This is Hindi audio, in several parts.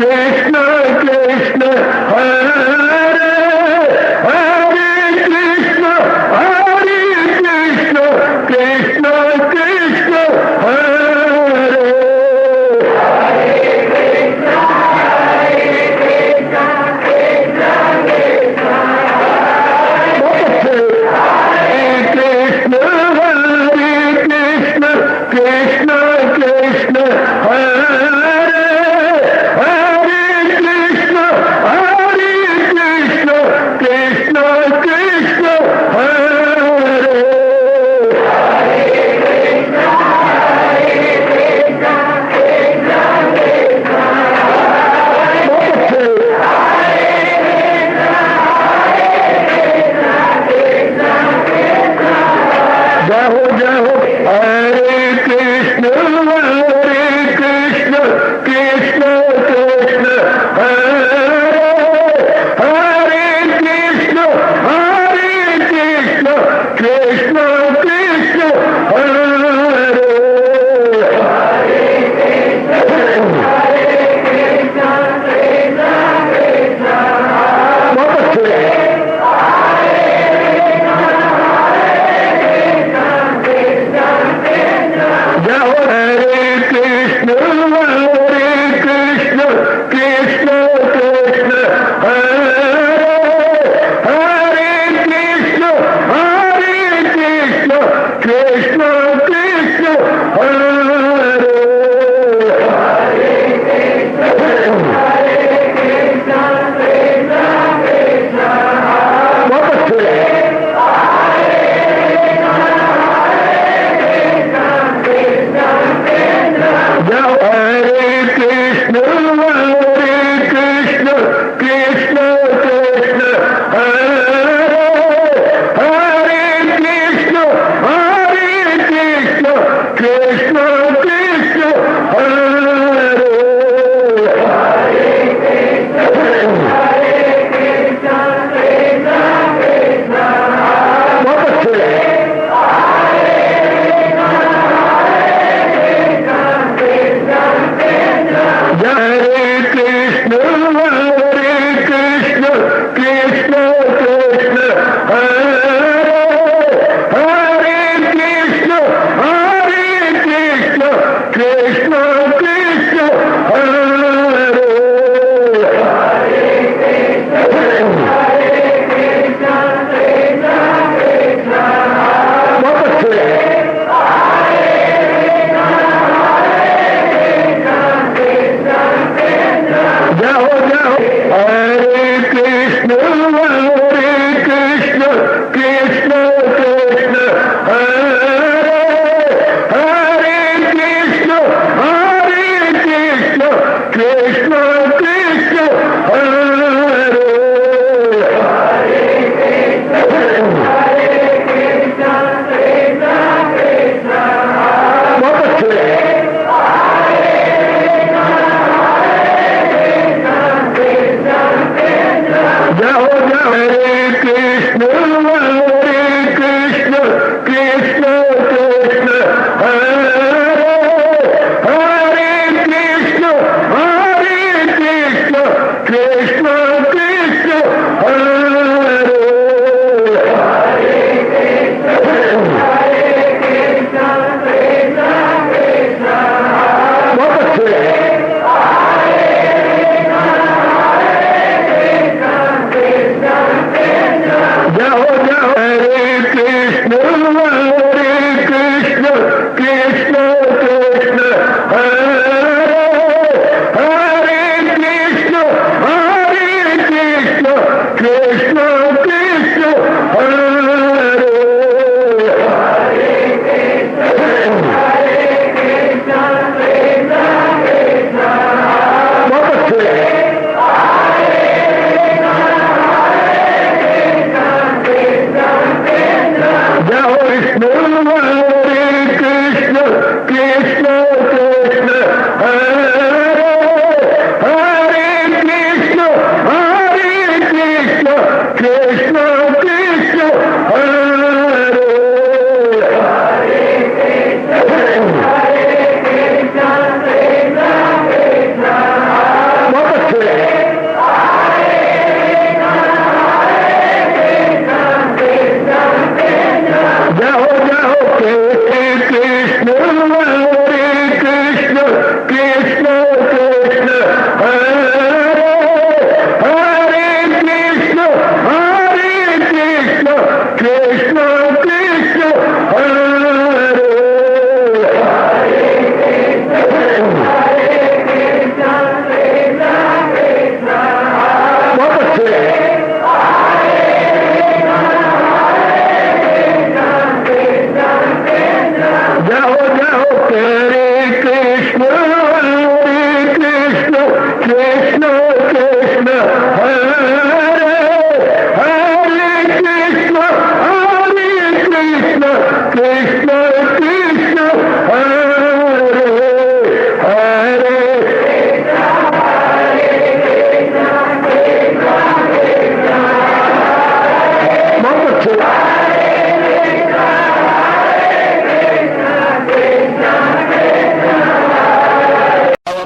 Krishna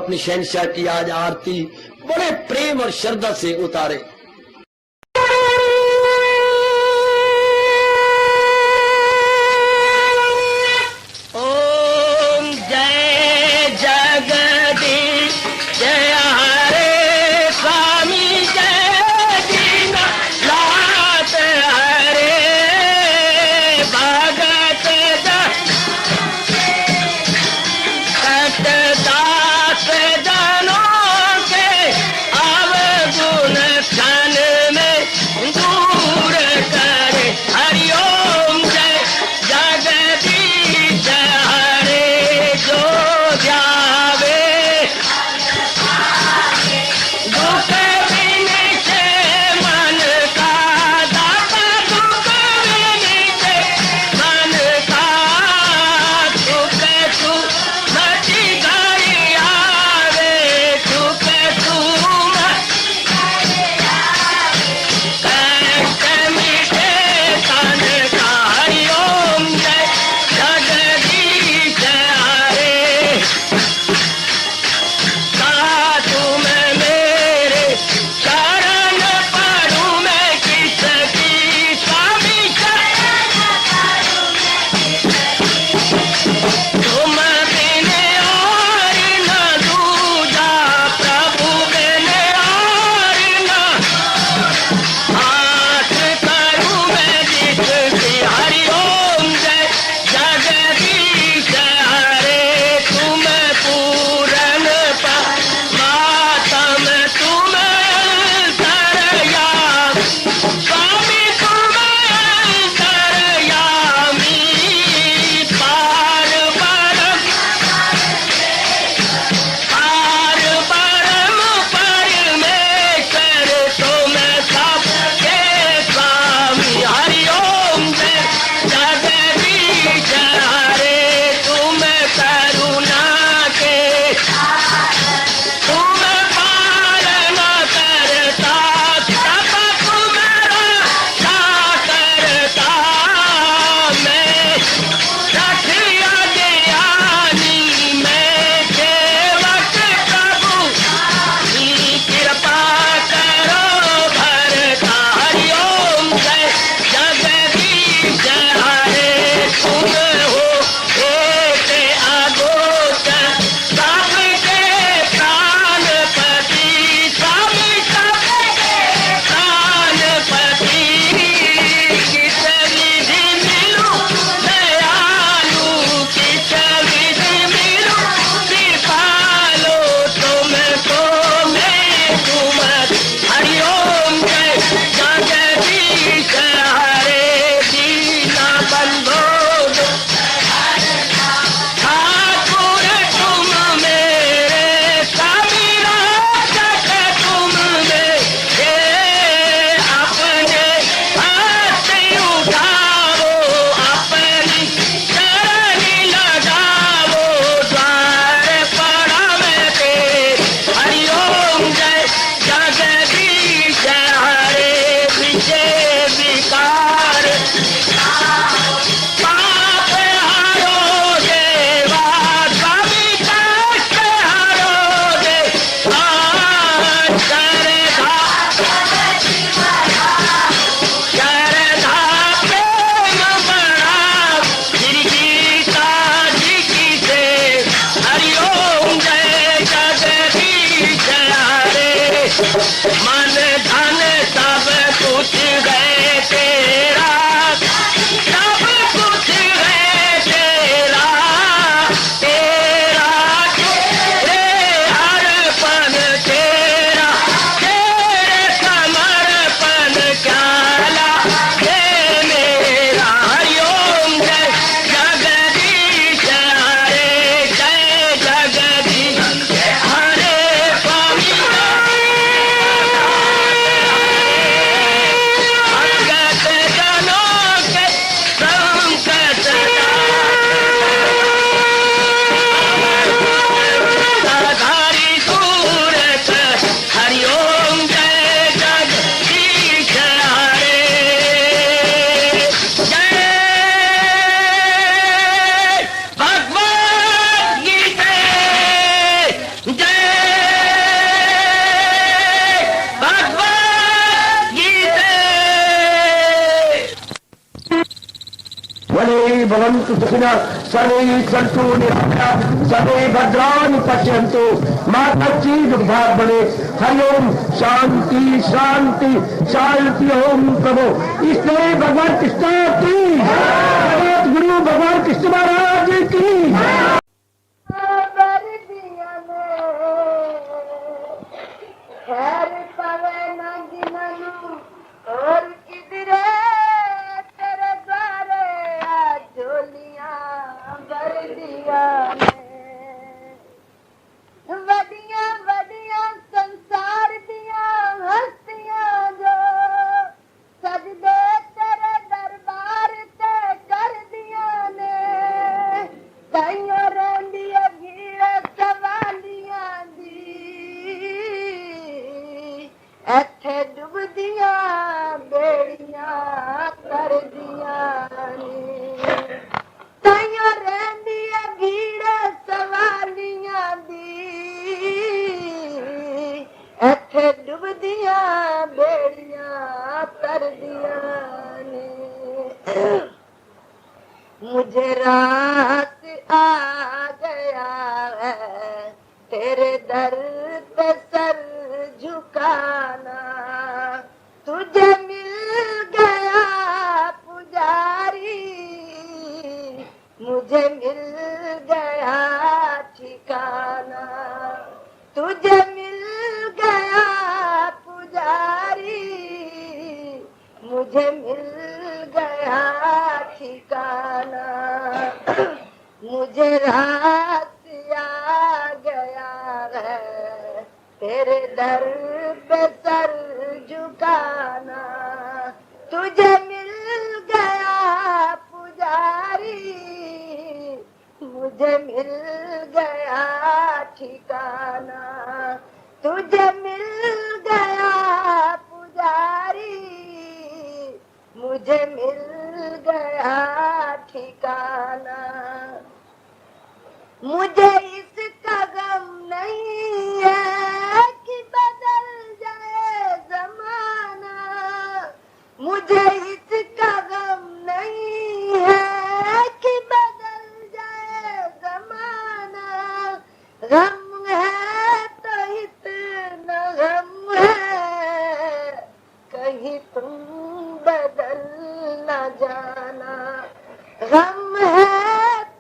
अपनी शहनशाह की आज आरती बड़े प्रेम और श्रद्धा से उतारे। ओम जय जगदीश जय हरे स्वामी जय दीनानाथ हरे भगत सतदास जनों के अवगुण भवन्तु सुखिनः सर्वे सन्तु निरामयाः सर्वे भद्राणि पश्यन्तु मा कश्चित् दुर्भाग्यं भवेत्। हरि ओम शांति शांति शांति। ओम प्रभु इसलिए भगवान कृष्ण की जगत गुरु भगवान कृष्ण महाराज की। खैर पवे न गिननु और किधरे तेरे द्वारे झोलियां भर दिया वडिया वडिया संसार दिया हस्तियां जो सजदे तेरे दरबार ते कर दिया ने ताइयों रंदी भीड़ सवालियां दी ਇੱਥੇ ਡੁੱਬਦੀਆਂ ਬੇੜੀਆਂ ਕਰ ਦੀਆਂ ਨੇ ਤਾਈਆਂ ਰਹਿੰਦੀਆਂ ਭੀੜ ਸਵਾਲੀਆਂ ਦੀ ਇੱਥੇ ਡੁੱਬਦੀਆਂ ਬੇੜੀਆਂ ਤਰਦੀਆਂ ਨੇ मुझे रात आ गया है तेरे दर पे सर झुकाना तुझे मिल गया पुजारी मुझे मिल गया ठिकाना तुझे मिल गया पुजारी मुझे मिल गया ठिकाना मुझे रात आ गया है तेरे दर पे सर झुकाना तुझे मिल गया पुजारी मुझे मिल गया ठिकाना तुझे मिल गया पुजारी मुझे मिल गया ठिकाना मुझे इसका गम नहीं है कि बदल जाए जमाना मुझे इसका गम नहीं है कि बदल जाए जमाना गम है तो इतना गम है कहीं तुम बदल न जाना गम है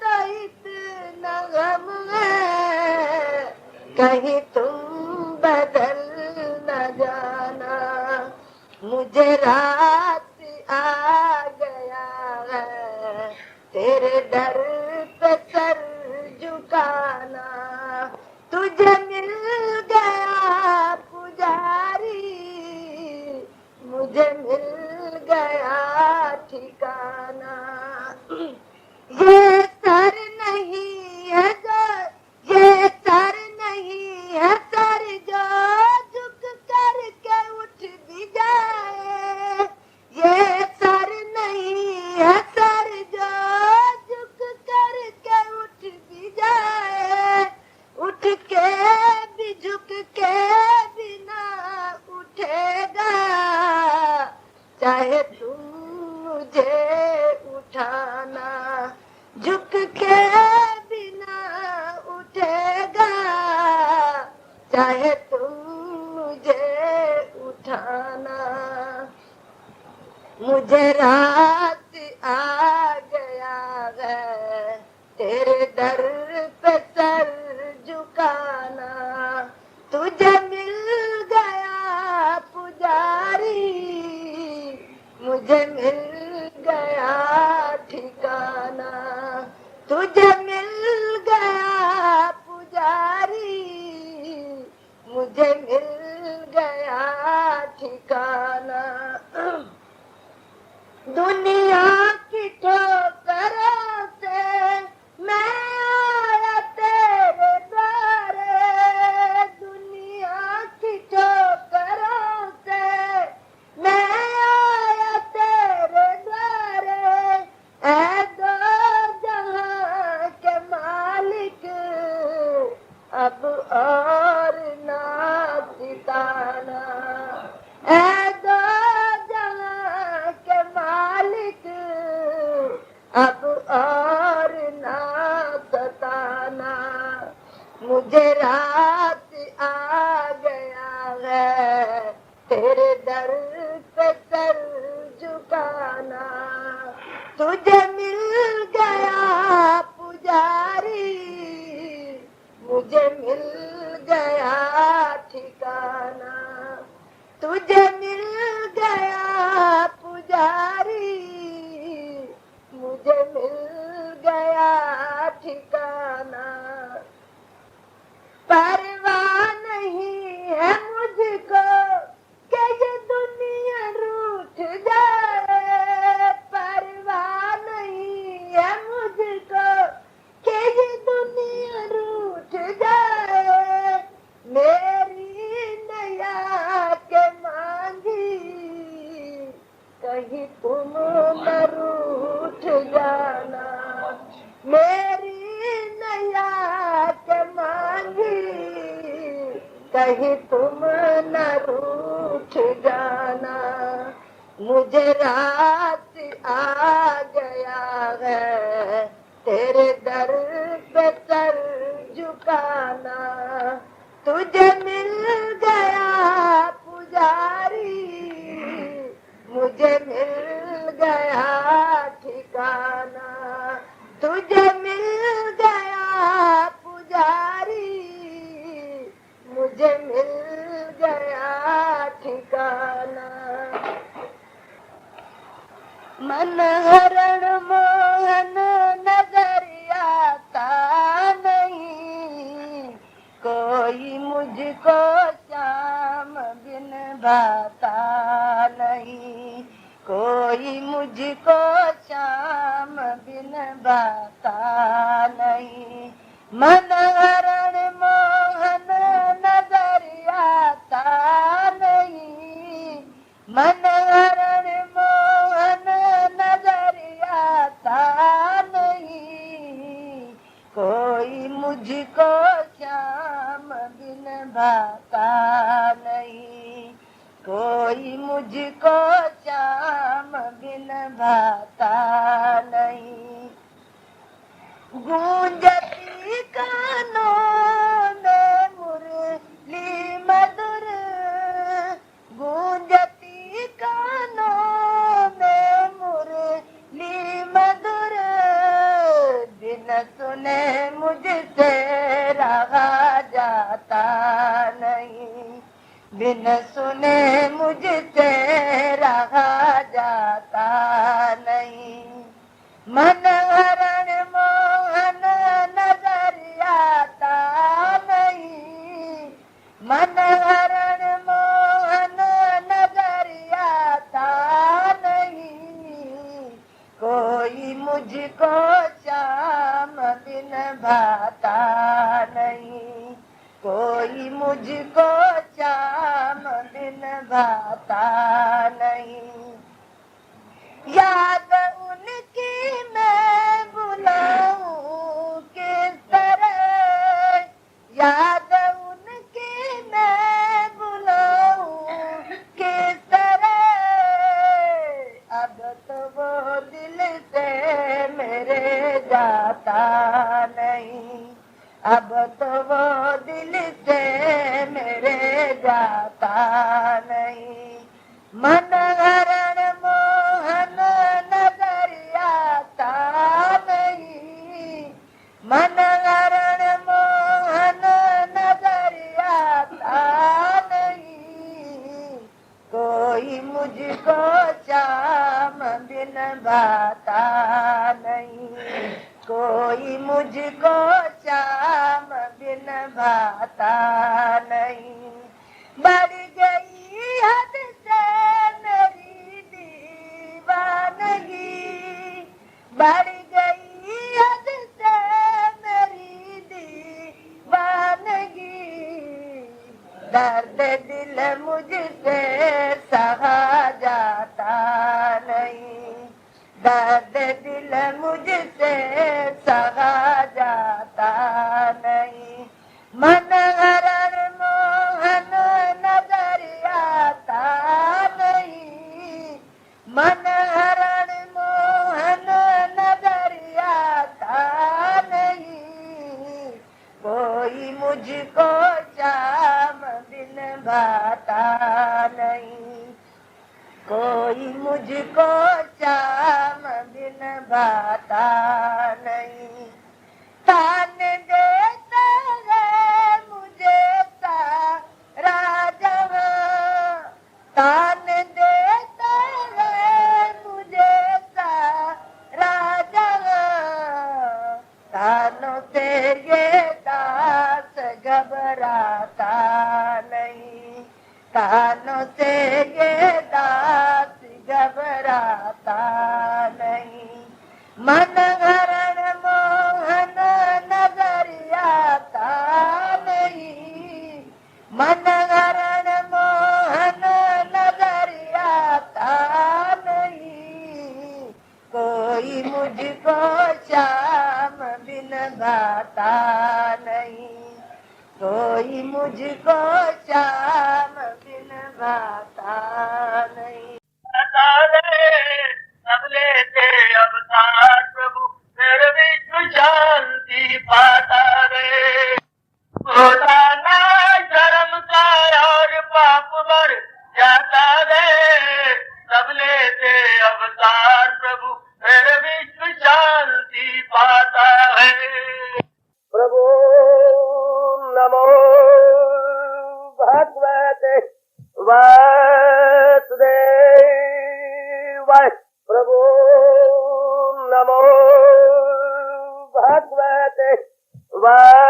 तो इतना गम है कहीं तुम बदल न जाना मुझे रात आ गया है तेरे दर पे सर झुकाना तुझे मिल गया पुजारी मुझे मिल गया ठिकाना ये सर नहीं है जो ये सर नहीं है सर जो झुक करके उठ भी जाए ये सर नहीं है सर जो झुक करके उठ भी जाए उठ के भी झुक के भी ना उठेगा चाहे तुम मुझे उठाना झुक के बिना उठेगा चाहे तुम मुझे उठाना मुझे रात आ गया है तेरे दर पे सर झुकाना तुझे मिल गया पुजारी मुझे मिल गया ठिकाना तुझे मिल गया पुजारी मुझे मिल गया ठिकाना दुनिया की ठोकरों से मैं आया तेरे द्वारे दुनिया की ठोकरों से मैं आया तेरे द्वारे ऐ दो जहां के मालिक अब और ना सिताना ऐ दो जहां के मालिक तेरे दर पे सर झुकाना। तुझे मिल गया पुजारी, मुझे मिल गया ठिकाना। तुझे मिल गया पुजारी, मुझे मिल गया ठिकाना। परवाह नहीं है मुझको कि ये दुनिया रूठ जाए, परवाह नहीं है मुझको कि ये दुनिया रूठ जाए। मेरी नया के मांगी कहीं तुम न रूठ जाना। मेरी नया के मांगी कहीं तुम न रूठ जाना। मुझे रात आ गया है तेरे दर पे सर झुकाना। तुझे मिल गया पुजारी, मुझे मिल गया ठिकाना। तुझे मिल गया पुजारी, मुझे मिल गया ठिकाना। मन हरण मोहन नजर आता नहीं, कोई मुझको श्याम बिन भाता नहीं। कोई मुझको श्याम बिन भाता नहीं। मन हरण मोहन नजर आता नहीं, मन हरण मोहन नजर आता नहीं। कोई मुझको श्याम बिन भाता नहीं। कोई मुझको श्याम बिन भाता नहीं। गूंजती कानों में मुरली मधुर, गूंजती कानों में मुरली मधुर। बिन सुने मुझसे रहा जाता नहीं, बिन सुने मुझसे रहा जाता नहीं। मन हरण मोहन नजर आता नहीं, मन हरण मोहन नजर आता नहीं। कोई मुझको श्याम बिन भाता नहीं। कोई मुझको श्याम बिन भाता नहीं। याद उनकी मैं बुलाऊं किस तरह, याद उनकी मैं बुलाऊं किस तरह। अब तो वो दिल से मेरे जाता नहीं, अब तो वो दिल से मेरे जाता नहीं। मन हरण मोहन नजर आता नहीं, मन हरण मोहन नजर आता नहीं। कोई मुझको श्याम बिन भाता नहीं, कोई मुझको श्याम बिन भाता नहीं। बढ़ गई हद से मेरी दीवानगी, बढ़ गई हद से मेरी दीवानगी। दर्द दिल मुझसे सहा जाता नहीं, दर्द दिल मुझसे सहा जाता नहीं। मन हरण मोहन नजर आता नहीं, मन हरण मोहन नजर आता नहीं। कोई मुझको श्याम बिन भाता नहीं। कानों से ये दास घबराता नहीं, मन हरण मोहन नजर आता नहीं, मन हरण मोहन नजर आता नहीं, कोई मुझको श्याम बिन गाता नहीं, कोई मुझको श्याम बिन गाता नहीं। सब लेते अवतार प्रभु फिर विश्व शांति पाता रे, होता ना धर्म का और पाप बढ़ जाता रे, सब लेते अवतार प्रभु फिर विश्व शांति पाता है। प्रभु नमो भगवते वासुदेवाय, प्रभु नमो भगवते वासुदेवाय,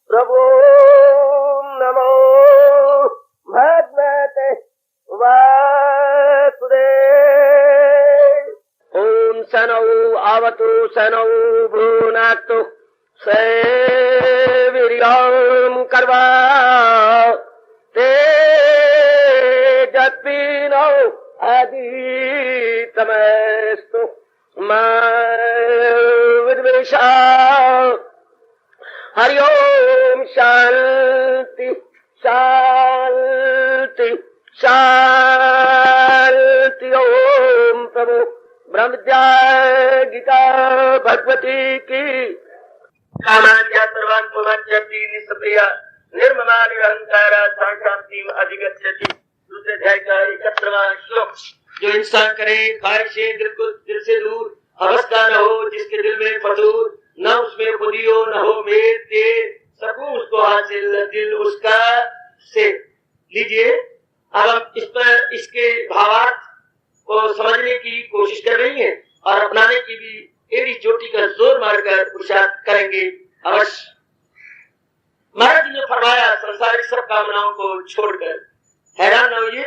प्रभु नमो भगवते वासुदेवाय। ओम सनौ आवतु सनौ भ्रूनातु सेवीर्यं कर्वा तेजस्विनो अधीतमस्तु मा विद्वेषा। हरि ओम शांति शांति शांति। ओम प्रभु ब्रह्म विद्या गीता भगवती की। कामाद्या सर्वान् पुमान्यति निष्प्रिया निर्ममा निरंकार शांतिम अधिगच्छति। दूसरे अध्याय का 71वां श्लोक। जो इंसान करे कार्य से दिल से दूर, अवस्था न हो जिसके दिल में फतूर, न उसमें खुदी हो न हो मेल तेल, सबको उसको हासिल दिल उसका से। लीजिए अब हम इस पर इसके भावार्थ को समझने की कोशिश कर रही हैं और अपनाने की भी एड़ी चोटी का जोर मारकर पुरुषार्थ करेंगे अवश्य। महाराज जी ने फरमाया संसारिक सब कामनाओं को छोड़कर। हैरान न होइए,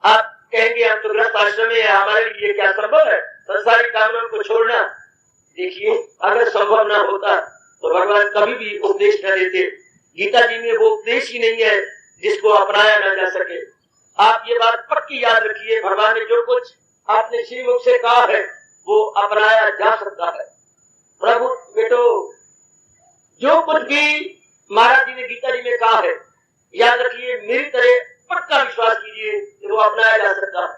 आप कहेंगे हम तो गृहस्थ आश्रम में, हमारे लिए क्या संभव है संसारिक कामनाओं को छोड़ना। देखिए अगर संभव न होता तो भगवान कभी भी उपदेश न देते। गीता जी में वो उपदेश ही नहीं है जिसको अपनाया न जा सके। आप ये बात पक्की याद रखिए, भगवान ने जो कुछ आपने श्रीमुख से कहा है वो अपनाया जा सकता है। प्रभु बेटो जो कुछ भी महाराज जी ने गीता जी में कहा है, याद रखिए मेरी तरह पक्का विश्वास कीजिए कि वो अपनाया जा सकता है।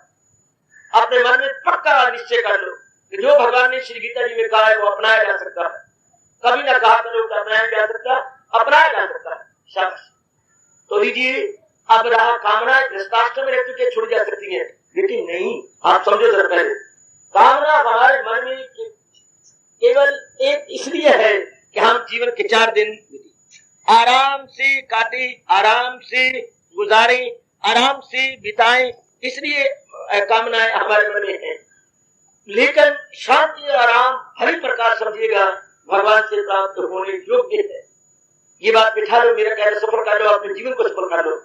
अपने मन में पक्का निश्चय कर लो कि जो भगवान ने श्री गीता जी में कहा है वो अपनाया जा सकता है। कभी ना कहा करो कि अपनाया जा सकता, अपनाया जा सकता है। शाबाश। तो लीजिए अब रहा कामना गृहस्थाश्रम में रहते हुए छुड़ जा सकती है, लेकिन नहीं, आप समझो जरा पहले। कामना हमारे मन में केवल एक इसलिए है कि हम जीवन के 4 दिन आराम से काटे, आराम से गुजारे, आराम से बिताएं, इसलिए कामनाएं हमारे मन में है। लेकिन शांति और आराम हर प्रकार समझिएगा भगवान से प्राप्त होने योग्य है। ये बात बिठा लो, मेरा कहना सफल कर लो, अपने जीवन को सफल कर लो।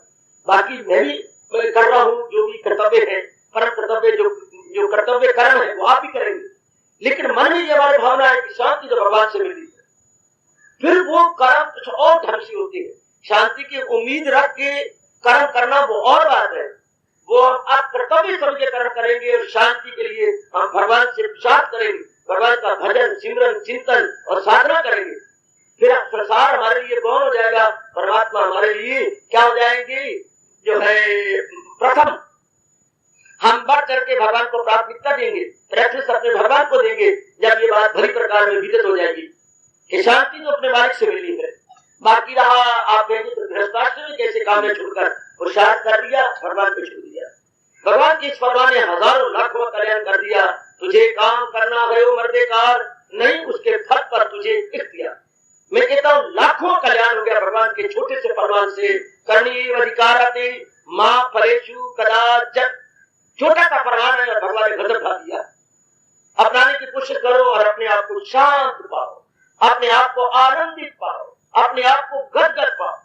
बाकी मैं भी कर रहा हूँ जो भी कर्तव्य है, परम कर्तव्य जो कर्तव्य कर्म है वो आप भी करेंगे। लेकिन मन में ये हमारी भावना है कि शांति तो भगवान से मिलती है, फिर वो कर्म कुछ और ढंग से होती है। शांति की उम्मीद रख के कर्म करना वो और बात है। वो आप कर्तव्य समझ के कर्म करेंगे और शांति के लिए हम भगवान से पुरुषार्थ करेंगे, भगवान का भजन सिमरन चिंतन और साधना करेंगे। फिर संसार हमारे लिए कौन हो जाएगा, परमात्मा हमारे लिए क्या हो जाएंगे, जो है प्रथम। हम बढ़ करके भगवान को प्राथमिकता देंगे, प्रेफरेंस अपने भगवान को देंगे। जब ये बात भली प्रकार में विदित हो जाएगी कि शांति तो अपने मालिक से मिली है। बाकी रहा आप गृहस्थाश्रम में कैसे काम में छुड़कर पुरुषार्थ कर दिया, भगवान को छोड़ दिया। भगवान की इस फरमान ने हजारों लाखों कल्याण कर दिया। तुझे काम करना गयो मर्देकार, नहीं उसके फल पर तुझे इख्तियार। मैं कहता हूँ लाखों कल्याण हो गया भगवान के छोटे से फरमान से। करनी अधिकारते माँ फलेशु कदाचन, छोटा का फरमान है, भगवान ने गजब ढा दिया। अपनाने की कोशिश करो और अपने आप को शांत पाओ, अपने आप को आनंदित पाओ, अपने आप को गदगद पाओ।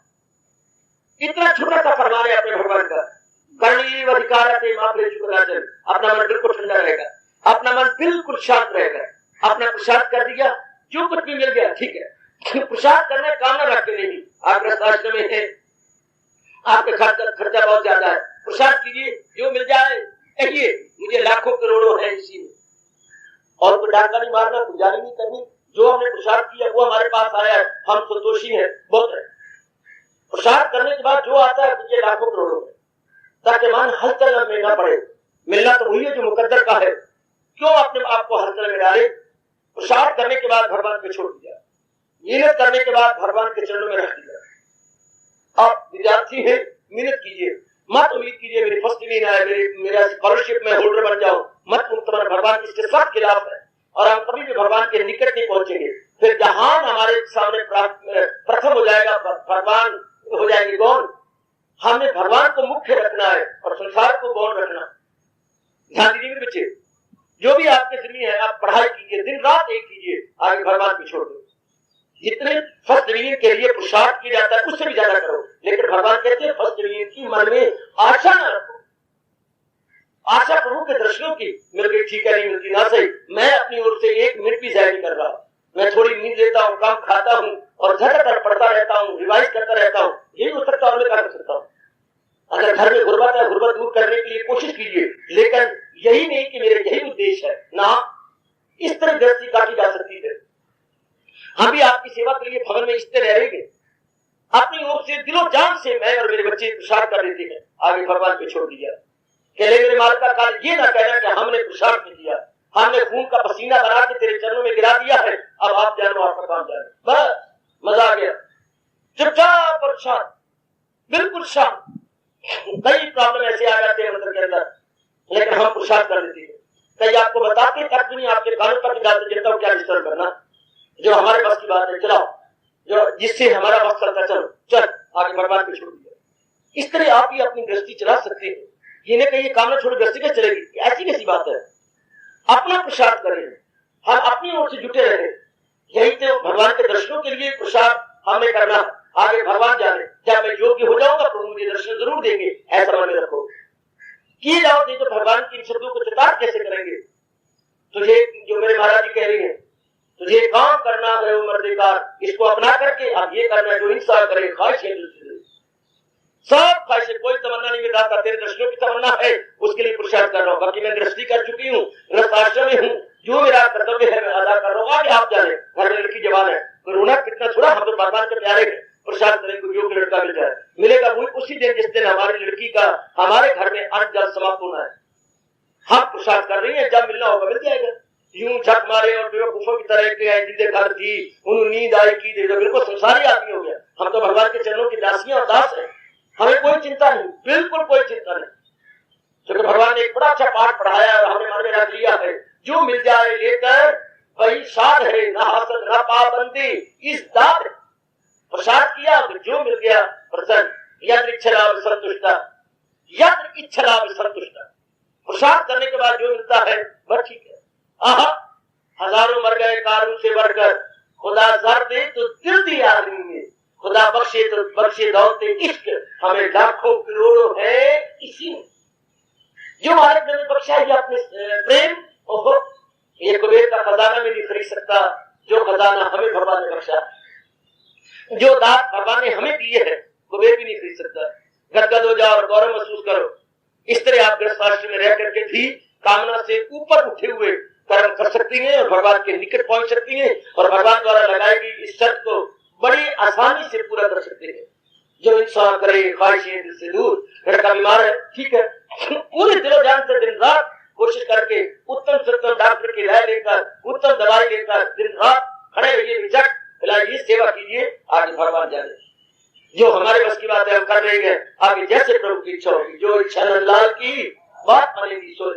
भारते माँ प्रेषुकराचल, अपना मन बिल्कुल ठंडा रहेगा, अपना मन बिल्कुल शांत रहेगा। अपना प्रसाद कर दिया, जो कुछ भी मिल गया ठीक है। प्रसाद करने कामना रख के नहीं, आप गृहस्थाश्रम में है, आपके खर्चा बहुत ज्यादा है, प्रसाद कीजिए, जो मिल जाए कहिए मुझे लाखों करोड़ों है इसी में, और कोई डाका नहीं मारना, गुजारी नहीं करनी। जो हमने प्रसाद किया वो हमारे पास आया है, हम संतोषी है, बहुत है। प्रसाद करने के बाद जो आता है मुझे लाखों करोड़ों है, ताकि मन हलचल में न पड़े। मिलना तो वही है जो मुकद्दर का है, क्यों अपने आप को हलचल में डाले। प्रसाद करने के बाद भगवान पे छोड़ दिया, मेहनत करने के बाद भगवान के चरणों में रख दिया। आप विद्यार्थी हैं, मेहनत कीजिए, मत उम्मीद कीजिए मेरी फर्स्ट डिवीजन आए, मेरा स्कॉलरशिप में होल्डर बन जाऊं, मत मुक्त मन। भगवान इसके सब खिलाफ है और हम कभी भी भगवान के निकट नहीं पहुंचेंगे। फिर जहां हमारे सामने प्रथम हो जाएगा, भगवान हो जाएंगे गौण। हमें भगवान को मुख्य रखना है और संसार को गौण रखना। ध्यान दीजिए मेरे बच्चे, जो भी आपके जिम्मे है आप पढ़ाई कीजिए, दिन रात एक कीजिए, आगे भगवान को छोड़ दो। जितने फर्स्ट डिवीजन के लिए पुरुषार्थ किया जाता है उससे भी ज्यादा करो, लेकिन भगवान कहते हैं फर्स्ट डिवीजन की मन में आशा न रखो। आशा प्रभु के दर्शनों की, मिल गई ठीक है, नहीं मिलती ना सही, मैं अपनी ओर से 1 मिनट भी जाया नहीं कर रहा। मैं थोड़ी नींद लेता हूँ, कम खाता हूँ और झटकर पढ़ता रहता हूँ, रिवाइज करता रहता हूँ, यही हो सकता है और मैं कर सकता हूँ। अगर घर में गुर्बत है, गुर्बत दूर करने के लिए कोशिश कीजिए, लेकिन यही नहीं कि मेरे यही उद्देश्य है ना। इस तरह गृहस्थी काटी जा सकती है। हम भी आपकी सेवा के लिए भवन में इस तरह रहेंगे, अपनी ओर से दिलो जान से मैं और मेरे बच्चे प्रसार कर देते हैं, आगे भगवान पे छोड़ दिया। कहले मेरे मालिक का काल ये ना कहना कि हमने प्रसार नहीं दिया, हमने खून का पसीना बना के तेरे चरणों में गिरा दिया है, अब आप जानो आपका काम जाने, बस मजा आ गया। चुपचाप और शांत, बिल्कुल शांत। कई प्रॉब्लम ऐसे आ जाते हैं अंदर के अंदर, लेकिन हम प्रसार कर देते हैं। कई आपको बताते तक नहीं, आपके कानों तक डालते, जनता को क्या डिस्टर्ब करना, जो हमारे बस की बात है चलाओ, जो जिससे हमारा बस चलता चलो, चल आगे भगवान को छोड़ दिया। इस तरह आप ही अपनी गृहस्थी चला सकते हैं। ये नहीं कहिए काम ना छोड़ गृहस्थी कैसे चलेगी, ऐसी कैसी बात है। अपना प्रसाद करें, हम अपनी ओर से जुटे रहे, यही तो भगवान के दर्शनों के लिए प्रसाद हमें करना। आगे भगवान जाने, जब मैं योग्य हो जाऊंगा प्रभु मुझे दर्शन जरूर देंगे, ऐसा मन में रखो। किए जाओ नहीं तो भगवान के इन शब्दों को चितार्थ कैसे करेंगे। तुझे जो मेरे महाराज जी कह रही है, तुझे काम करना है मर्देकार, इसको अपना करके अब ये करना है जो इंसान करे। ख्वाहिशें सब ख्वाहिशें, कोई तमन्ना नहीं मिटाता, तेरे दर्शनों की तमन्ना है उसके लिए पुरुषार्थ कर रहा हूँ। बाकी मैं गृहस्थी कर चुकी हूँ, गृहस्थाश्रम में हूँ, जो मेरा कर्तव्य है मैं अदा कर रहा हूँ। आगे आप जाने, घर में लड़की जवान है, रोना कितना थोड़ा, हम तो भगवान के प्यारे हैं, पुरुषार्थ करें को योग्य लड़का मिल जाए। मिलेगा वो उसी दिन जिस दिन हमारी लड़की का हमारे घर में अन्न जल समाप्त होना है। हम पुरुषार्थ कर रही है, जब मिलना होगा मिल जाएगा। यूं झक मारे और बेवकूफों की तरह घर थी, उन्हें नींद आई की दे, बिल्कुल संसारी आदमी हो गया। हम तो भगवान के चरणों की दासियां और दास है, हमें कोई चिंता नहीं, बिल्कुल कोई चिंता नहीं। क्योंकि भगवान ने एक बड़ा अच्छा पाठ पढ़ाया और हमने मन में रख लिया है, जो मिल जाए लेकर वही साध है, ना हसद ना पाबंदी, इस दात प्रसाद किया तो जो मिल गया प्रसन्न। यत्र इच्छा संतुष्टा, यत्र इच्छा संतुष्टा। प्रसाद करने के बाद जो मिलता है वह ठीक है। हजारों मर गए कारों से बढ़कर, खुदा सर दे तो दिल दिया आदमी में, खुदा बख्शे तो बख्शे दौलते इश्क, हमें लाखों करोड़ों है इसी में। जो मालिक ने बख्शा है अपने प्रेम, ओहो ये कुबेर का खजाना में नहीं खरीद सकता, जो खजाना हमें भगवान ने बख्शा, जो दात भगवान ने हमें दिए है कुबेर भी नहीं खरीद सकता। गदगद हो जाओ और गौरव महसूस करो। इस तरह आप गृहस्थाश्रम में रह करके भी कामना से ऊपर उठे हुए कर्म कर सकती हैं और भगवान के निकट पहुंच सकती हैं, और भगवान द्वारा लगाई गई इस शर्त को बड़ी आसानी से पूरा कर सकते हैं। जो इंसान करे ख्वाहिशें दिल से दूर। लड़का बीमार है, ठीक है, पूरे दिलो जान से दिन रात कोशिश करके उत्तम से उत्तम डॉक्टर की राय लेकर, उत्तम दवाई लेकर दिन रात खड़े रहिए, विचक इलाज सेवा कीजिए, आगे भगवान जाने। जो हमारे बस की बात है हम कर रहे हैं, आगे जैसे प्रभु की इच्छा होगी, जो इच्छा लाल की बात मानेगी सो।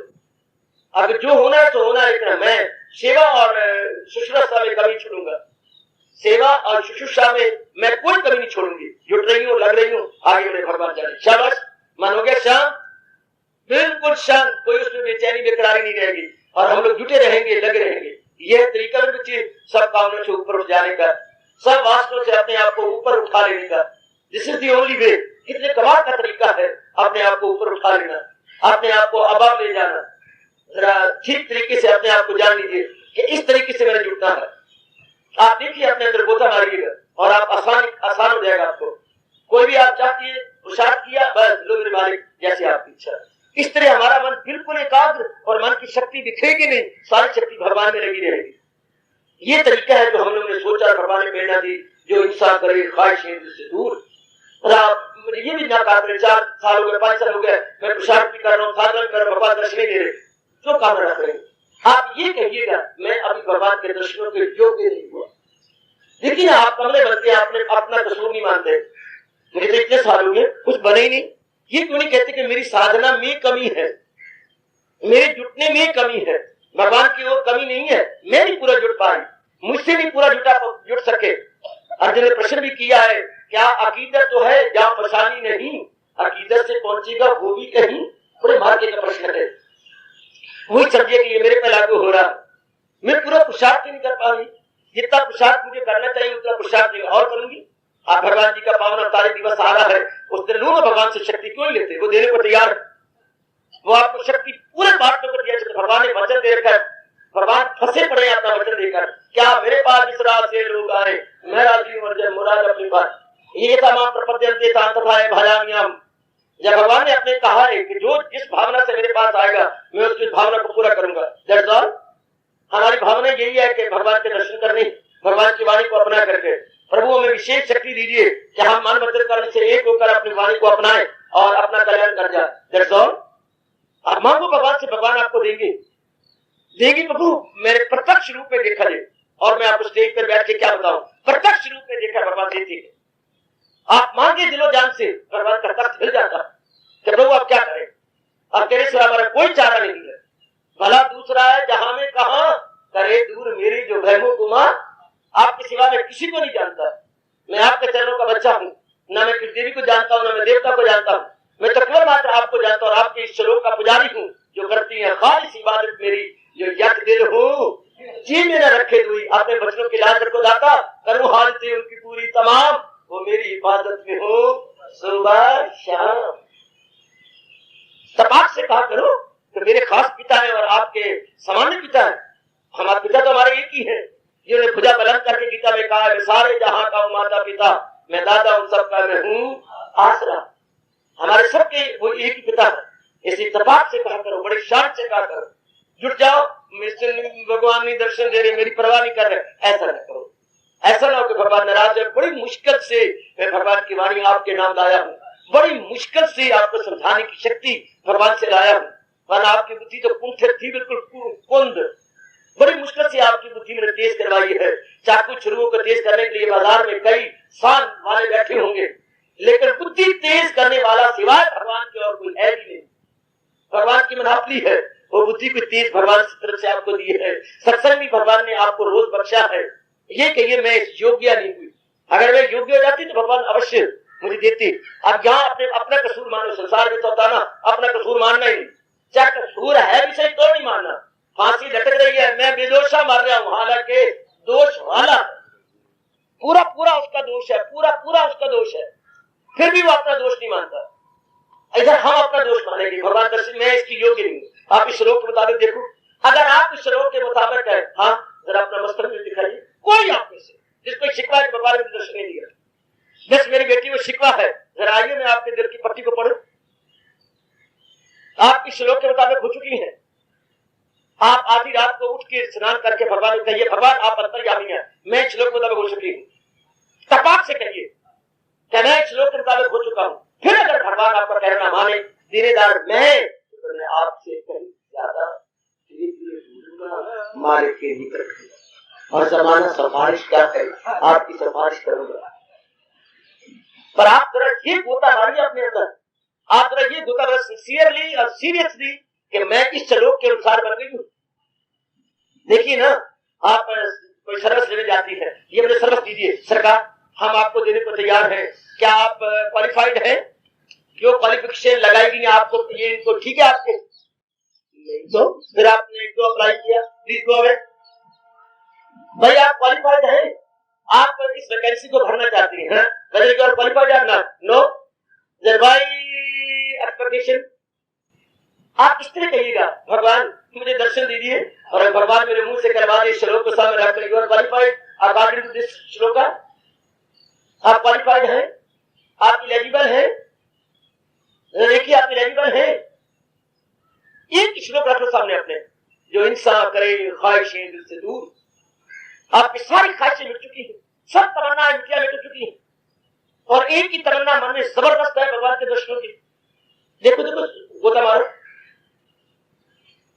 अगर जो होना है तो होना है, इतना मैं सेवा और शुश्रूषा में कभी छोड़ूंगा, सेवा और शुश्रूषा में मैं कोई कमी नहीं छोड़ूंगी। जुट रही हूँ, लग रही हूँ, आगे मेरे भगवान जाने। शाबाश, मन हो गया शांत, बिल्कुल शांत, कोई उसमें बेचैनी बेकरारी नहीं रहेगी, और हम लोग जुटे रहेंगे, लगे रहेंगे। यह तरीका बच्चे सब कामों से ऊपर उठ जाने का, सब वास्तव से अपने आप को ऊपर उठा लेने का। This is the only way. कितने कमाल का तरीका है अपने आप को ऊपर उठा लेना। अपने आप को अबाब ले जाना, जरा ठीक तरीके से अपने आप को जान लीजिए कि इस तरीके से मैंने जुटना है। आप देखिए, अपने अंदर गोता मारिएगा और आप आसान हो जाएगा आपको। कोई भी आप चाहती है पुरुषार्थ किया, बस लो मेरे मालिक जैसे आपकी इच्छा। इस तरह हमारा मन बिल्कुल एकाग्र और मन की शक्ति बिखरेगी नहीं, सारी शक्ति भगवान में लगी रहेगी। ये तरीका है जो हम लोगों ने सोचा, भगवान ने प्रेरणा दी, जो इंसान करे ख्वाहिशें से दूर। मुझे ये भी ना कहा 4 साल हो गए, 5 साल हो गए, मैं पुरुषार्थ भी कर रहा हूँ, साधना कर रहा हूँ, भगवान दर्शन दे रहे, जो काम रख रहे। आप ये कहिएगा मैं अभी भगवान के दर्शनों के योग्य नहीं हुआ। देखिए ना, आप कमरे बनते हैं, आपने अपना कसूर नहीं मानते। मुझे तो इतने साल हो गए, कुछ बने ही नहीं। ये क्यों नहीं कहते कि मेरी साधना में कमी है, मेरे जुटने में कमी है। भगवान की वो कमी नहीं है, मैं नहीं पूरा जुट पाई, मुझसे नहीं पूरा जुट सके। अर्जुन ने प्रश्न भी किया है, क्या अकीदत तो है जहाँ परेशानी नहीं, अकीदत से पहुंचेगा वो भी कहीं। बड़े मार्ग का प्रश्न है। वही समझिए कि ये मेरे पे लागू हो रहा, मैं पूरा पुरुषार्थ नहीं कर पा रही। जितना पुरुषार्थ मुझे करना चाहिए उतना पुरुषार्थ और करूंगी। आप भगवान जी का पावन अवतारी दिवस आ रहा है, उस दिन लोग भगवान से शक्ति क्यों लेते, वो देने को तैयार। वो आपको शक्ति पूरे बांटने को तैयार। भगवान ने वचन देकर, भगवान फंसे पड़े अपना वचन देकर, क्या मेरे पास जिस राह से लोग आए मैं राजी हूं मुराद अपनी बात ये प्रपद्यन्ते तांतथाय भजाम्यहम्। जब भगवान ने अपने कहा है कि जो जिस भावना से मेरे पास आएगा मैं उसकी भावना को पूरा करूंगा। That's all. हमारी भावना यही है कि भगवान के दर्शन करने, भगवान की वाणी को अपना करके प्रभु हमें विशेष शक्ति दीजिए कि हम मन वचन कर्म से एक होकर अपनी वाणी को अपनाएं और अपना कल्याण कर जाए। That's all. आप मांगो भगवान से, भगवान आपको देंगे। प्रभु मेरे प्रत्यक्ष रूप में देखा जाए, और मैं आपको स्टेज पर बैठ के क्या बताऊं, प्रत्यक्ष रूप में देखा भगवान देते हैं। आप मांगे दिलो जान से, भगवान का कष्ट मिल जाता कि प्रभु आप क्या करें, अब तेरे सिवा हमारा कोई चारा नहीं है। भला दूसरा है जहां में कहा करे दूर मेरी जो भयमो गुमा, आपके सिवा मैं किसी को नहीं जानता। मैं आपके चरणों का बच्चा हूँ, न मैं किसी देवी को जानता हूँ, न मैं देवता को जानता हूँ। मैं तो केवल मात्र आपको जानता हूँ और आपके इस श्लोक का पुजारी हूँ, जो करती है खालिस इबादत मेरी, जो यक दिल हूँ जी में न रखे हुई। अपने बच्चों की लाज रखो दाता, करूँ हालते उनकी पूरी तमाम, वो मेरी हिफाजत में हो सुबह शाम। तपाक से कहा करो कि मेरे खास पिता है और आपके सामान्य पिता है। हमारे पिता तो हमारे एक ही है, जिन्होंने भुजा बुलंद करके गीता में कहा है मैं सारे जहां का हूँ माता पिता, मैं दादा उन सबका मैं हूँ आसरा। हमारे सबके वो एक ही पिता है। इसी तपाक से कहा करो, बड़ी शान से कहा करो, जुट जाओ। भगवान ने दर्शन दे रहे, मेरी परवाह नहीं कर रहे, ऐसा न करो। ऐसा ना हो कि भगवान नाराज है। बड़ी मुश्किल से मैं भगवान की वाणी आपके नाम लाया हूँ, बड़ी मुश्किल से आपको समझाने की शक्ति भगवान से लाया हूँ, वरना आपकी बुद्धि तो कुंठित थी, बिल्कुल कुंद। बड़ी मुश्किल से आपकी बुद्धि मैंने तेज करवाई है। चाकू छुरियों को तेज करने के लिए बाजार में कई शान वाले बैठे होंगे, लेकिन बुद्धि तेज करने वाला सिवाय भगवान के और कोई है भी नहीं। भगवान की मनापली है, वो बुद्धि को तेज भगवान की तरफ से आपको दी है। सत्संग भी भगवान ने आपको रोज बख्शा है। ये कहिए मैं योग्य नहीं हुई, अगर मैं योग्य हो जाती तो भगवान अवश्य मुझे देते। अब यहाँ अपना कसूर मानो, संसार में तो होता ना अपना कसूर मानना ही नहीं, चाहे कसूर है भी सही तो नहीं मानना। फांसी लटक रही है, मैं बेदोषा मार रहा हूँ, हालांकि दोष वाला पूरा पूरा उसका दोष है, पूरा पूरा उसका दोष है, फिर भी वो अपना दोष नहीं मानता। इधर हम अपना दोष मानेंगे, भगवान दर्शन मैं इसकी योग्य नहीं। आप इस श्लोक के मुताबिक देखो, अगर आप इस श्लोक के मुताबिक है, हाँ जरा अपना मस्तक में दिखाइए, कोई आप में से जिसको शिकवा है भगवान ने दर्शन नहीं दिया, बस मेरी बेटी को शिकवा है, जरा आइए मैं आपके दिल की पट्टी को पढ़ूं। आप इस श्लोक के मुताबिक हो चुकी हैं। आप आधी रात को उठ के स्नान करके भगवान को कहिए, भगवान आप अंतर्यामी हैं, मैं इस श्लोक के मुताबिक हो चुकी हूँ। तपाक से कहिए कि मैं इस श्लोक के मुताबिक हो चुका हूँ। फिर अगर भगवान आपका कहना माने, देनेदार मैं, तो मैं आपसे कहीं ज्यादा मालिक के निकट और जमाना सिफारिश क्या है, आपकी सिफारिश करूंगा। पर आप जरा ये गोता मारिए अपने अंदर, आप जरा ये गोता बस सिंसियरली और सीरियसली कि मैं इस श्लोक के अनुसार बन गई हूँ। देखिए ना, आप कोई सर्विस लेने जाती है, ये मुझे सर्विस दीजिए सरकार, हम आपको देने को तैयार हैं, क्या आप क्वालिफाइड हैं? जो क्वालिफिकेशन लगाएगी आपको, ये इनको ठीक है आपके नहीं तो फिर आपने एक दो अप्लाई किया, प्लीज गो अवे। भाई आप क्वालिफाइड हैं, आप इस वैकेंसी को भरना चाहती हैं, whether you are qualified or not, no, then why expectation? आप किस तरह कहिएगा भगवान मुझे दर्शन दीजिए, और भगवान मेरे मुंह से करवा दे श्लोक को सामने रख कर, क्वालिफाइड अकॉर्डिंग टू दिस श्लोक, आप क्वालिफाइड हैं, आप एलिजिबल हैं, देखिए आप एलिजिबल हैं। एक श्लोक रख लो सामने अपने, जो इंसान करे ख्वाहिशें दिल से दूर। आपकी सारी ख्वाहिशें मिट चुकी है, सब तमन्नाएं मिटिया मिट चुकी है, और एक ही तमन्ना मन में जबरदस्त है भगवान के दर्शनों की। देखो देखो गोता मारो,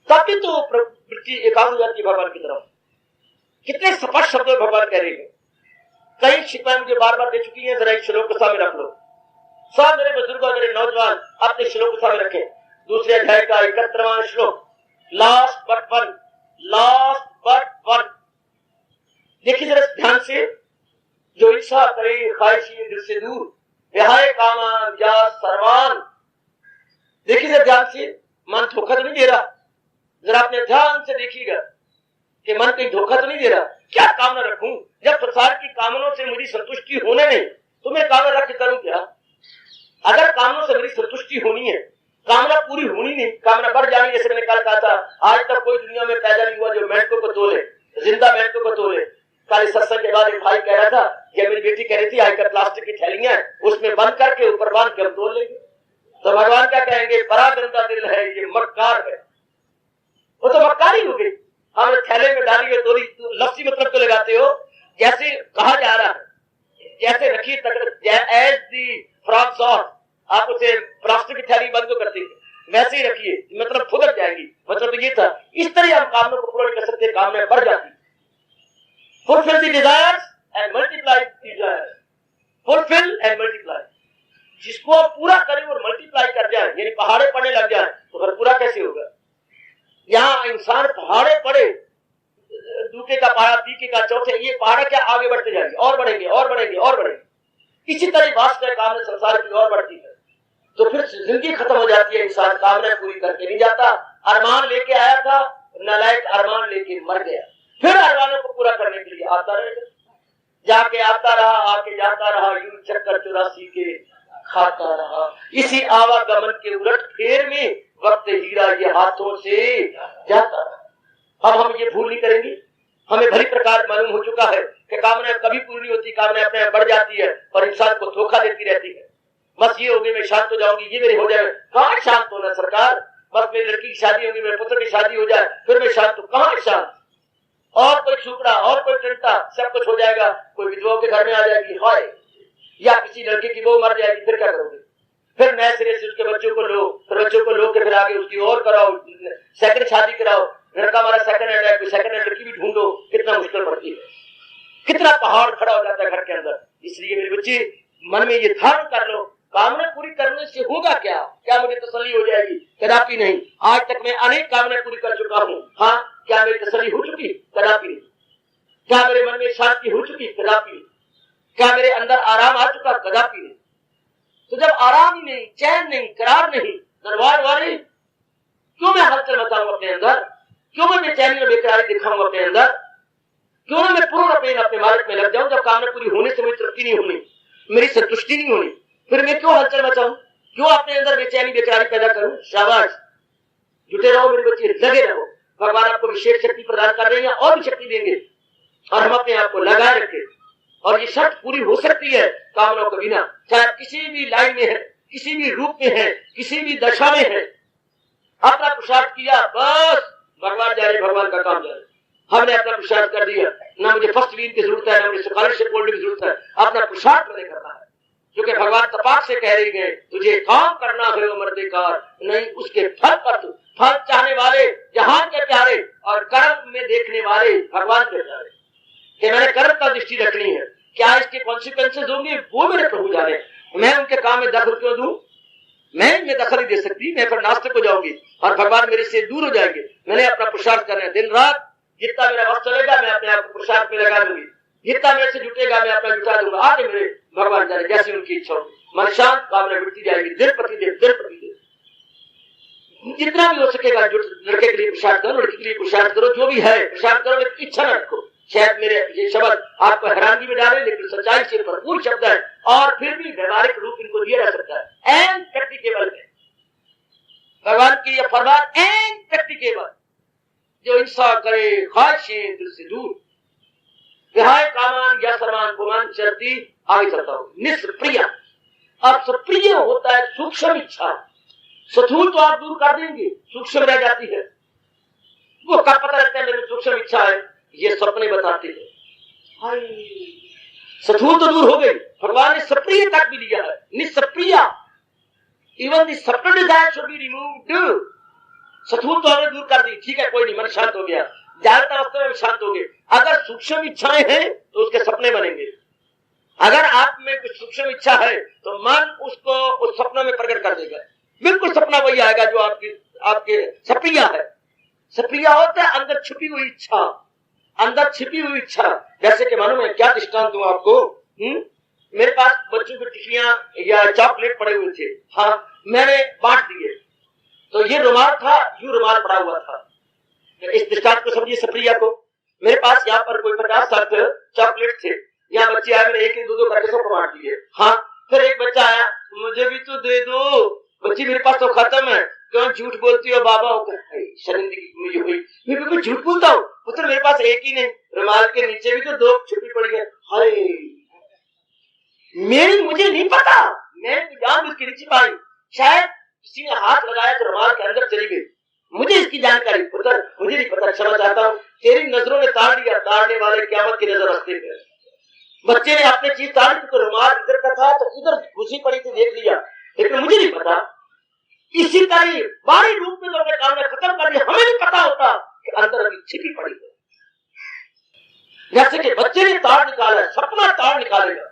तब भी तो वृत्ति एकाग्र हो जाती है भगवान की तरफ। कितने स्पष्ट शब्दों में भगवान कह रहे हैं, कई शिकायत मुझे बार बार दे चुकी है। जरा एक श्लोक को सामने रख लो, सब मेरे बुजुर्ग और मेरे नौजवान अपने श्लोक को सामने रखें। दूसरे अध्याय का 71वां श्लोक, last but one, last but one. देखिए जरा ध्यान से, जो इच्छा करे ख्वाहिशी दिल से दूर, विहाय कामान या सर्वान। देखिए जरा ध्यान से, मन धोखा तो नहीं दे रहा? जरा अपने ध्यान से देखिएगा कि मन कहीं धोखा तो नहीं दे रहा। क्या कामना रखूं? जब संसार की कामनाओं से मेरी संतुष्टि होने नहीं, तो मैं कामना रख करूं क्या? अगर कामनाओं से मेरी संतुष्टि होनी है, कामना पूरी होनी नहीं, कामना बढ़ जानी। जैसे मैंने कल कहा था, आज तक कोई दुनिया में पैदा नहीं हुआ जो मेंढकों को तोले, जिंदा मेंढकों को तोले। कल सत्संग के बाद एक भाई कह रहा था कि मेरी बेटी कह रही थी आजकल प्लास्टिक की थैलियां उसमें बंद करके ऊपर बांध के हम तोल लेंगे। तो भगवान क्या कहेंगे, बड़ा गंदा दिल है ये, मक्कार है। वो तो मक्कारी हो गई। हम थैले में डालिए तो लफ्सी मतलब तो लगाते हो, जैसे कहा जा रहा है, जैसे रखिए एज दी फ्रॉक सॉस, आप उसे प्लास्टिक की थैली बंद तो करते हैं, वैसे ही रखिए, मतलब फुदक जाएगी। मतलब तो ये था, इस तरह हम कामों को पूरा कर सकते, कामना बढ़ जाती। Fulfil the desires and multiply desires, fulfil and multiply. जिसको आप पूरा करें और मल्टीप्लाई कर जाए, यानी पहाड़े पड़ने लग जाए, तो फिर पूरा कैसे होगा? यहाँ इंसान पहाड़े पड़े, दूसरे का पहाड़ा, तीसरे का, चौथे, ये पहाड़ क्या आगे बढ़ते जाएंगे, और बढ़ेंगे और बढ़ेंगे और बढ़ेंगे। इसी तरह वास्तव कामना संसार की और बढ़ती है, तो फिर जिंदगी खत्म हो जाती है। इंसान कामना पूरी करके नहीं जाता। अरमान लेके आया था, नालायक अरमान लेके मर गया। फिर अरमानों को पूरा करने के लिए आता रहेगा, जाके आता रहा, आके जाता रहा, यूं चक्कर 84 के खाता रहा। इसी आवागमन के उलट फेर में वक्त हीरा ये हाथों से जाता रहा। अब हम ये भूल नहीं करेंगे। हमें भली प्रकार मालूम हो चुका है कि कामना कभी पूरी नहीं होती, कामना अपने आप बढ़ जाती है और इंसान को धोखा देती रहती है। बस ये होगी मैं शांत हो जाऊंगी, ये मेरे हो जाए। कहाँ शांत होना सरकार? बस मेरी लड़की की शादी होगी, मेरे पुत्र की शादी हो जाए, फिर मैं शांत हूँ। कहाँ शांत? और कोई छुपड़ा, और कोई चिंता, सब कुछ हो जाएगा। कोई विधवाओं के घर में आ जाएगी, हाय, या किसी लड़के की वो मर जाएगी, फिर क्या करोगे? फिर नए सिरे से उसके बच्चों को लो, फिर बच्चों को लो के फिर आगे उसकी और कराओ, सेकंड शादी कराओ। लड़का हमारा सेकंड हैंड है, कोई सेकंड हैंड लड़की भी ढूंढो, कितना मुश्किल पड़ती है, कितना पहाड़ खड़ा हो जाता है घर के अंदर। इसलिए मेरे बच्चे मन में ये धारण कर लो, कामना पूरी करने से होगा क्या? क्या मुझे तसल्ली हो जाएगी? कदापि नहीं। आज तक मैं अनेक कामना पूरी कर चुका हूँ। हाँ, क्या मेरी तसल्ली हो चुकी? कदापि नहीं। क्या मेरे मन में शांति हो चुकी? कदापि नहीं। क्या मेरे अंदर आराम आ चुका? कदापि नहीं। तो जब आराम ही नहीं, चैन नहीं, करार नहीं, दरबार वाले, क्यों मैं हलचल मचाऊं अपने अंदर? क्यों मैं बेचैनी और बेकरारी दिखाऊं अपने अंदर? क्यों ना मैं पूर्ण अपने मालिक में लग जाऊं? जब कामना पूरी होने से मेरी तृप्ति नहीं होनी, मेरी संतुष्टि नहीं होनी, फिर मैं क्यों हलचल मचाऊं? क्यों अपने अंदर बेचैनी बेकरारी पैदा करूं? शाबाश, जुटे रहो मेरे बच्चे, लगे रहो। भगवान आपको विशेष शक्ति प्रदान कर रहे हैं और भी शक्ति देंगे, और हम अपने आप को लगाए रखें। और ये शर्त पूरी हो सकती है कामनाओं के बिना, चाहे किसी भी लाइन में है, किसी भी रूप में है, किसी भी दशा में है। अपना पुरुषार्थ किया, बस भगवान जा रहे, भगवान का काम जा रहे। हमने अपना पुरुषार्थ कर दिया, ना मुझे फर्स्ट वीन की जरूरत है, ना मुझे स्कॉलरशिप होल्डर की जरूरत है। अपना पुरुषार्थ मैंने करना है, क्योंकि भगवान तपाक से कह रही है, तुझे काम करना है वो मर्देकार, नहीं उसके फल पर तू। फल चाहने वाले जहान के प्यारे और कर्म में देखने वाले भगवान के प्यारे, कि मैंने कर्म पर दृष्टि रखनी है। क्या इसके कॉन्सिक्वेंसेज होंगे वो मेरे प्रभु जाने। मैं उनके काम में दखल क्यों दूं? मैं इनमें दखल नहीं दे सकती। मैं फिर नास्तिक हो जाऊंगी और भगवान मेरे से दूर हो जाएंगे। मैंने अपना पुरुषार्थ करना है, दिन रात जितना मेरा वक्त चलेगा मैं अपने आप को पुरुषार्थ में लगा दूंगी। जितना मेरे से जुटेगा मैं अपना जुटा दूंगा। आगे मेरे भगवान जाने जैसी उनकी इच्छा होगी। मन शांत, कामना मिटती जाएगी दिन प्रतिदिन, दिन प्रतिदिन। जितना भी हो सकेगा लड़के के लिए पुरुषार्थ करो, लड़की के लिए पुरुषार्थ करो, जो भी है पुरुषार्थ करो, लेकिन इच्छा न रखो। शायद मेरे ये शब्द आपको हैरानगी में डाले, लेकिन सच्चाई से भरपूर शब्द है और फिर भी व्यवहारिक रूप इनको दिया जा सकता है। एंड प्रैक्टिकेबल है। भगवान की यह फरमान एंड प्रैक्टिकेबल, जो हिंसा करे ख्वाहिशें दिल से दूर, विहाय कामान या सर्वान पुमान चरती, आगे चलता हूं, निष्प्रिय। अब सप्रिय होता है सूक्ष्म इच्छा, स्थूल तो आप दूर कर देंगे, सूक्ष्म रह जाती है। वो कब पता लगता है मेरी सूक्ष्म इच्छा है, ये सपने बताते हैं। स्थूल तो दूर हो गई, भगवान ने सप्रिय तक भी लिया है, निष्प्रिय। Even the separate desire should be removed. स्थूल तो हमने दूर कर दी, ठीक है, कोई नहीं, मन शांत हो गया, जागृत अवस्था में शांत हो गए। अगर सूक्ष्म इच्छाएं हैं तो उसके सपने बनेंगे। अगर आप में कुछ सूक्ष्म इच्छा है तो मन उसको उस सपनों में प्रकट कर देगा। बिल्कुल सपना वही आएगा जो आपके सप्रिय है। सप्रिय होता है अंदर छुपी हुई इच्छा, अंदर छिपी हुई इच्छा। जैसे कि मानो मैं क्या दृष्टांत दूं आपको। मेरे पास बच्चों की टिफियां या चॉकलेट पड़े हुए थे, हाँ, मैंने बांट दिए, तो ये रुमाल था, यूं रुमाल पड़ा हुआ था। इस दृष्टांत को समझिए सप्रिय को। मेरे पास यहाँ पर कोई 50-60 चॉकलेट थे, यहाँ बच्चे आए, मैंने एक 2 करके सबको बांट दिए। हाँ, फिर एक बच्चा आया, मुझे भी तो दे दो। बच्ची मेरे पास तो खत्म है। क्यों झूठ बोलती हो बाबा? शर्मिंदगी मुझे हुई, मैं बिल्कुल झूठ बोलता हूँ। पुत्र मेरे पास एक ही नहीं, रुमाल के नीचे भी तो 2 छुपी पड़ी है। हाय, मुझे नहीं पता, मैं जान उसके नीचे पाई, शायद किसी ने हाथ लगाया तो रुमाल के अंदर चली गई। मुझे इसकी जानकारी पुत्र मुझे नहीं पता, क्षमा चाहता हूँ, तेरी नजरों ने ताड़ दिया, ताड़ने वाले क़यामत की नजर रखते थे। बच्चे ने अपनी चीज ताड़ दी, तो रुमाल इधर का था तो इधर घुसी पड़ी थी, देख लिया, लेकिन मुझे नहीं पता। इसी तरह बाहरी रूप में तो अपने काम में खत्म कर दिया, हमें नहीं पता होता कि अंदर अभी छिपी पड़ी है। जैसे कि बच्चे ने ताड़ निकाला, सपना ताड़ निकालेगा।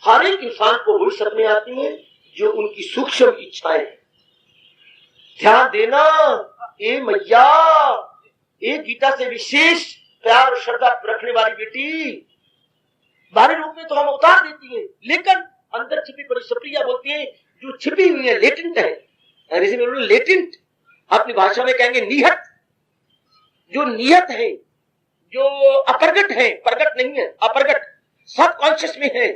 हर एक इंसान को वही सपने आती हैं जो उनकी सूक्ष्म इच्छाएं। ध्यान देना, ए मैया, ए गीता से विशेष प्यार और श्रद्धा रखने वाली बेटी, बाहरी रूप में तो हम उतार देती है, लेकिन अंदर छिपी पड़ी सप्रिया बोलती है, जो छिपी हुई है, लेटेंट है। अंग्रेजी में लेटेंट, अपनी भाषा में कहेंगे निहत। जो नियत है, जो अप्रगट है, प्रगट नहीं है, अप्रगट, सबकॉन्शियस में है,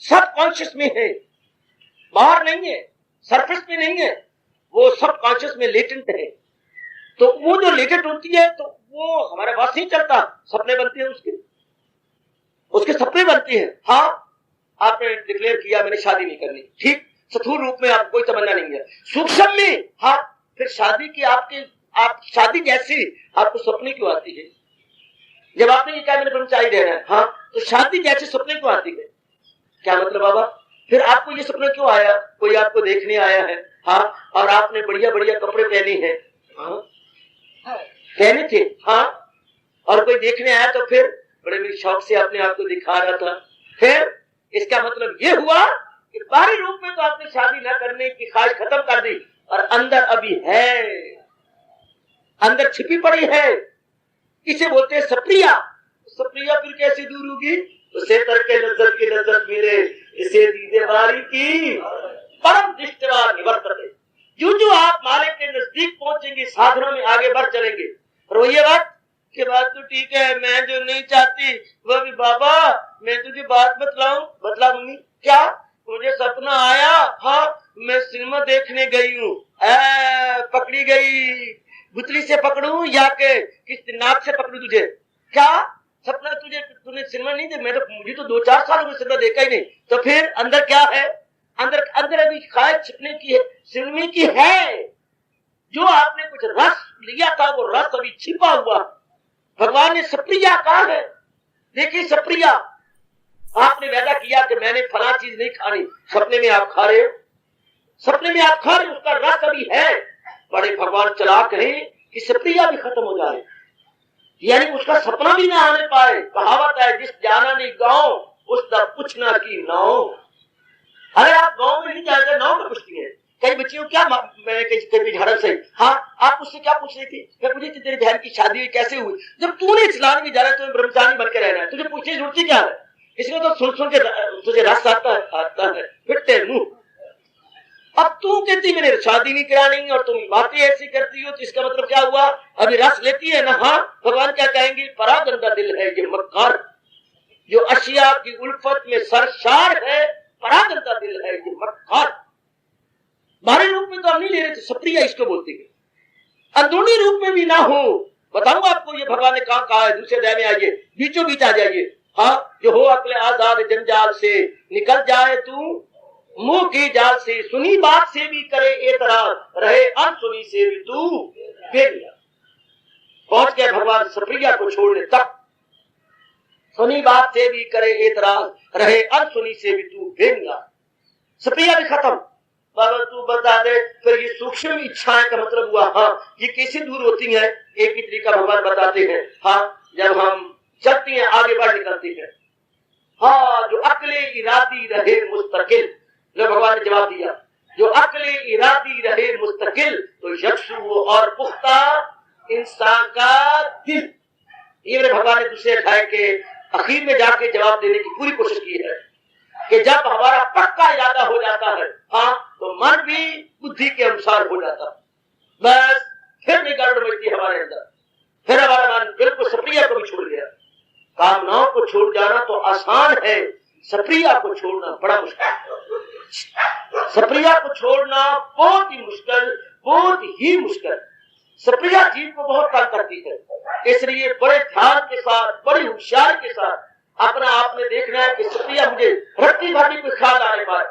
सबकॉन्शियस में है, बाहर नहीं है, सरफेस में नहीं है, वो सबकॉन्शियस में लेटेंट है। तो वो जो लेटेंट होती है तो वो हमारे पास नहीं चलता, सपने बनते हैं उसके सपने बनते हैं। हाँ, आपने डिक्लेयर किया मैंने शादी नहीं करनी, ठीक, स्थूल रूप में आपको कोई तमन्ना नहीं है। सूक्ष्म में हाँ, फिर शादी की आप शादी जैसी आपको सपने क्यों आती है? जब आपने ये कहा मैंने ब्रह्मचारी रहना है, हाँ, तो शादी जैसे सपने क्यों आती है? क्या मतलब बाबा? फिर आपको ये सपना क्यों आया? कोई आपको देखने आया है, हाँ, और आपने बढ़िया बढ़िया कपड़े पहने हैं, हाँ, पहने थे, हाँ, और कोई देखने आया तो फिर बड़े शौक से अपने आप को दिखा रहा था। फिर इसका मतलब ये हुआ कि बाहरी रूप में तो आपने शादी न करने की ख्वाहिश खत्म कर दी, और अंदर अभी है, अंदर छिपी पड़ी है। इसे बोलते हैं सप्रिया। सप्रिया फिर कैसे दूर होगी? उसे तरके लज्जत की लज्जत मिले, इसे दीदे बारी की परम दृष्टवा निवर्तते। जो आप मालिक के नजदीक पहुंचेंगे, साधनों में आगे बढ़ चलेंगे। और वो ये बात कि बात तो ठीक है, मैं जो नहीं चाहती वो भी बाबा, मैं तुझे बात बतला मम्मी। क्या? मुझे सपना आया, हाँ, मैं सिनेमा देखने गई हूँ, पकड़ी गई, गुतली से पकड़ू या के किस नाक से पकड़ू तुझे? क्या सपना तूने सिनेमा नहीं देखा? मुझे तो 2-4 साल में सिनेमा देखा ही नहीं। तो फिर अंदर क्या है? अंदर अभी ख्वाहिश छिपने की है, सिनेमा की है। जो आपने कुछ रस लिया था वो रस अभी छिपा हुआ। भगवान ने सप्रिया कहा है। देखिए सप्रिया, आपने वादा किया कि मैंने फला चीज नहीं खानी, सपने में आप खा रहे हो, सपने में आप खा रहे हो, उसका रस अभी है। बड़े भगवान चालाक हैं कि सप्रिया भी खत्म हो जाए, यानी उसका सपना भी ना आने पाए। कहावत है, जिस जाना नहीं गांव उसका पूछना की नाव। अगर आप गांव में नहीं जाते, नाव में पूछती है। कई बच्चियों क्या, मैंने कई झड़प से, हाँ, आप उससे क्या पूछ रही थी? मैं पूछी थी तेरी बहन की शादी हुई कैसे हुई? जब तूने चलाने में जाना है, तुम्हें ब्रह्मचारी बन के रहना है, तुझे पूछने जुड़ती क्या है? इसमें तो सुन के तुझे रस आता है, फिरते मुंह। अब तू कहती मैंने शादी नहीं करानी और तुम बातें ऐसी करती हो, तो इसका मतलब क्या हुआ? अभी रस लेती है ना? हाँ, भगवान क्या कहेंगे? बड़ा गंदा दिल है ये मक्कार, जो अशिया की उल्फत में सरशार है, बड़ा गंदा दिल है ये मक्कार। बाहरी रूप में तो हम नहीं ले रहे थे, सप्रिया इसको बोलते हैं। अंदरूनी रूप में भी ना हो, बताऊं आपको ये भगवान ने कहा है, दूसरे अध्याय में आइए, बीचों बीच आ जाइए। हाँ, जो हो अकले आजाद जंजाल से, निकल जाए तू मुंह की जाल से, सुनी बात से भी करे एतराज, रहे अनसुनी से भी तू बेनिया। पहुंच गए भगवान सप्रिया को छोड़ने तक। सुनी बात से भी करे एतराज, रहे अनसुनी से भी तू बेनिया। सप्रिया भी खत्म। बाबा तू बता दे फिर ये सूक्ष्म इच्छाएं का मतलब हुआ, हाँ ये कैसे दूर होती हैं? एक ही तरीका भगवान बताते हैं। हाँ, जब हम चलती हैं आगे बढ़ निकलती हैं। हाँ, जो अकले इरादी रहे मुस्तकिल, जो भगवान ने जवाब दिया, जो अकले इरादी रहे मुस्तकिल, तो यक्षु और पुख्ता इंसान का दिल। ये मेरे भगवान ने दूसरे अध्याय के आखिर में जाके जवाब देने की पूरी कोशिश की है कि जब हमारा पक्का इरादा हो जाता है, हाँ, तो मन भी बुद्धि के अनुसार हो जाता है। बस फिर नहीं गड़बड़ मचती हमारे अंदर, फिर हमारा मन बिल्कुल सप्रिया को भी छोड़ गया। कामनाओं को छोड़ जाना तो आसान है, सप्रिया को छोड़ना बड़ा मुश्किल है। सप्रिया को छोड़ना बहुत ही मुश्किल, बहुत ही मुश्किल। सप्रिया जीव को बहुत तंग करती है, इसलिए बड़े ध्यान के साथ, बड़ी होशियारी के साथ अपना आप में देखना है कि सप्रिया मुझे रत्ती भाटी कोई ख्याल आने पाए,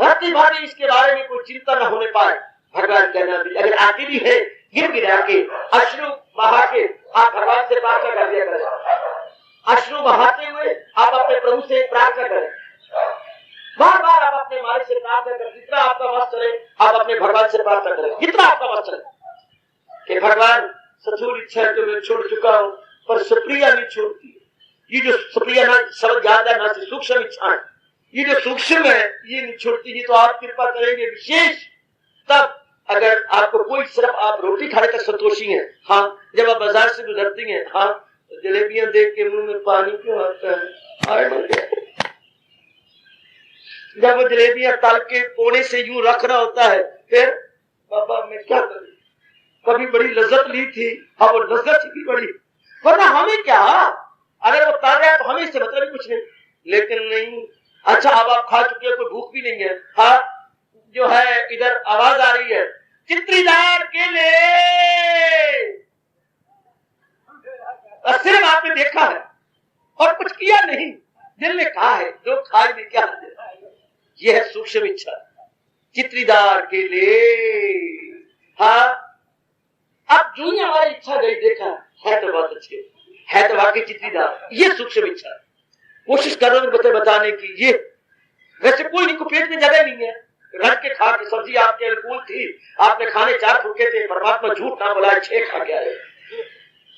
रत्ती भाटी इसके बारे में कोई चिंता न होने पाए। भगवान कहना भी अगर आती भी है, गिर गिरा के अश्रु बहा के आप भगवान से प्रार्थना कर दिया करें। अश्रु बहाते हुए आप अपने प्रभु से प्रार्थना करें। बार बार आप अपने मालिक से प्रार्थना करें। जितना आपका वश चले आप अपने भगवान से प्रार्थना करें, जितना आपका वश चले कि भगवान सचूल इच्छा है तो मैं छोड़ चुका हूँ, पर सप्रिया नहीं छोड़ती। ये जो सप्रिया ना समझ ज्यादा ना से सूक्ष्म इच्छा है, ये जो सूक्ष्म है ये नहीं छोड़ती। ये तो आप कृपा करेंगे विशेष तब अगर आपको कोई, सिर्फ आप रोटी खाने तक संतोषी हैं। हाँ, जब आप बाजार से गुजरती हैं, हाँ, तो जलेबियां देख के मुंह में पानी क्यों आता है? जब वो जलेबियां तल के कोने से यूं रख रहा होता है, फिर बाबा मैं क्या करूं? कभी बड़ी लज्जत ली थी, हाँ वो लज्जत भी बड़ी, वरना हमें क्या, अगर वो तल रहा है तो हमें इससे मतलब कुछ नहीं। लेकिन नहीं, अच्छा अब आप खा चुके हैं, कोई भूख भी नहीं है। हाँ, जो है इधर आवाज आ रही है, चित्रीदार केले, सिर्फ आपने देखा है और कुछ किया नहीं, दिल ने कहा है जो खाए नहीं क्या। यह है सूक्ष्म इच्छा, चित्रीदार केले। हाँ, अब जो ही हमारी इच्छा गई, देखा है तो बहुत अच्छे, है तो वाकई चित्रीदार। ये सूक्ष्म इच्छा, कोशिश कर रहे हो बताने की। ये वैसे कोई नहीं को पेट में जगह नहीं है, रख के खा के सब्जी आपके अनुकूल थी, आपने खाने 4 फुलके थे, परमात्मा झूठ ना बोला 6 खा गया है।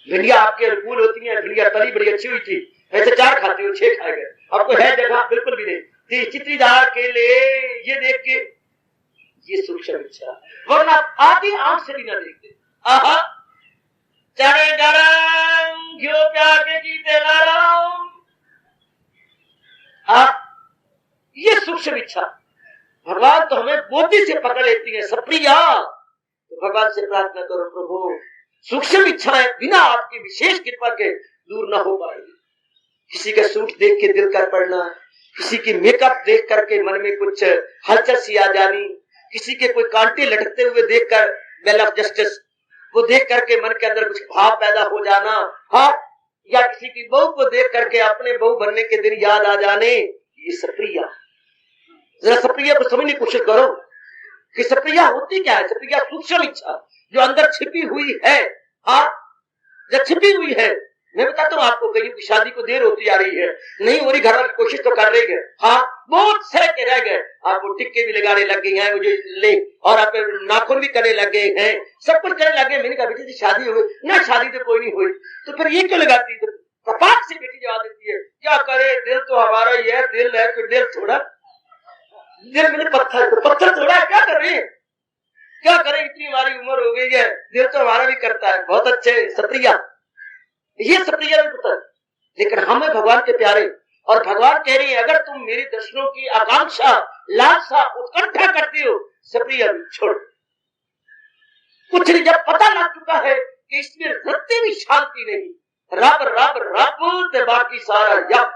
भिंडिया आपके अनुकूल होती है, भिंडिया तली बड़ी अच्छी हुई थी, ऐसे 4 खाते हो, 6 खा गए। आपको है जगह बिल्कुल भी नहीं। चित्रीदार केले ये देख के, ये सूक्ष्म इच्छा, वरना आधी आंख से भी ना देखते। आहा, चने गरम घियो प्यार के जीते नाराम, ये सूक्ष्म इच्छा भगवान तो हमें बुद्धि से पकड़ लेती है। सप्रिया, तो भगवान से प्रार्थना करो प्रभु सूक्ष्म इच्छाएं बिना आपकी विशेष कृपा के दूर न हो पाएगी। किसी का सूट देख के दिल कर पड़ना, किसी की मेकअप देख करके मन में कुछ हलचल सी आ जानी, किसी के कोई कांटे लटकते हुए देखकर बेल ऑफ जस्टिस वो देख करके मन के अंदर कुछ भाव पैदा हो जाना। हाँ, या किसी की बहू को देख करके अपने बहू बनने के दिन याद आ जाने, ये सप्रिया। जरा सप्रिया को समझने की कोशिश करो कि सप्रिया होती क्या है। सप्रिया सूक्ष्म इच्छा जो अंदर छिपी हुई है। हाँ, जब छिपी हुई है, मैं बताता हूँ आपको, कहीं की शादी को देर होती आ रही है, नहीं हो रही, घर वाली कोशिश तो कर रही है। हाँ, बहुत सह के रह गए, आपको टिक्के भी लगाने लग गई हैं मुझे ले, और आप नाखून भी करने लग गए हैं, सब कुछ करने लगे। मैंने कहा बेटी शादी हुई ना? शादी तो कोई नहीं हुई, तो फिर ये क्यों लगाती है? कपाट से बेटी जवाब देती है, क्या करे, दिल तो हमारा ही है, दिल है तो दिल थोड़ा, दिल मैंने पत्थर तो पत्थर थोड़ा, क्या कर रहे हैं, क्या करें, इतनी हमारी उम्र हो गई है, दिल तो हमारा भी करता है। बहुत अच्छे सप्रिया, ये सप्रिया भी पुत्र, लेकिन हमें भगवान के प्यारे, और भगवान कह रही है अगर तुम मेरे दर्शनों की आकांक्षा, लालसा, उत्कंठा करती हो, सप्रिया भी छोड़। कुछ नहीं, जब पता लग चुका है कि इसमें रत्ते भी शांति नहीं, रब रब रब ते बाकी सारा यप,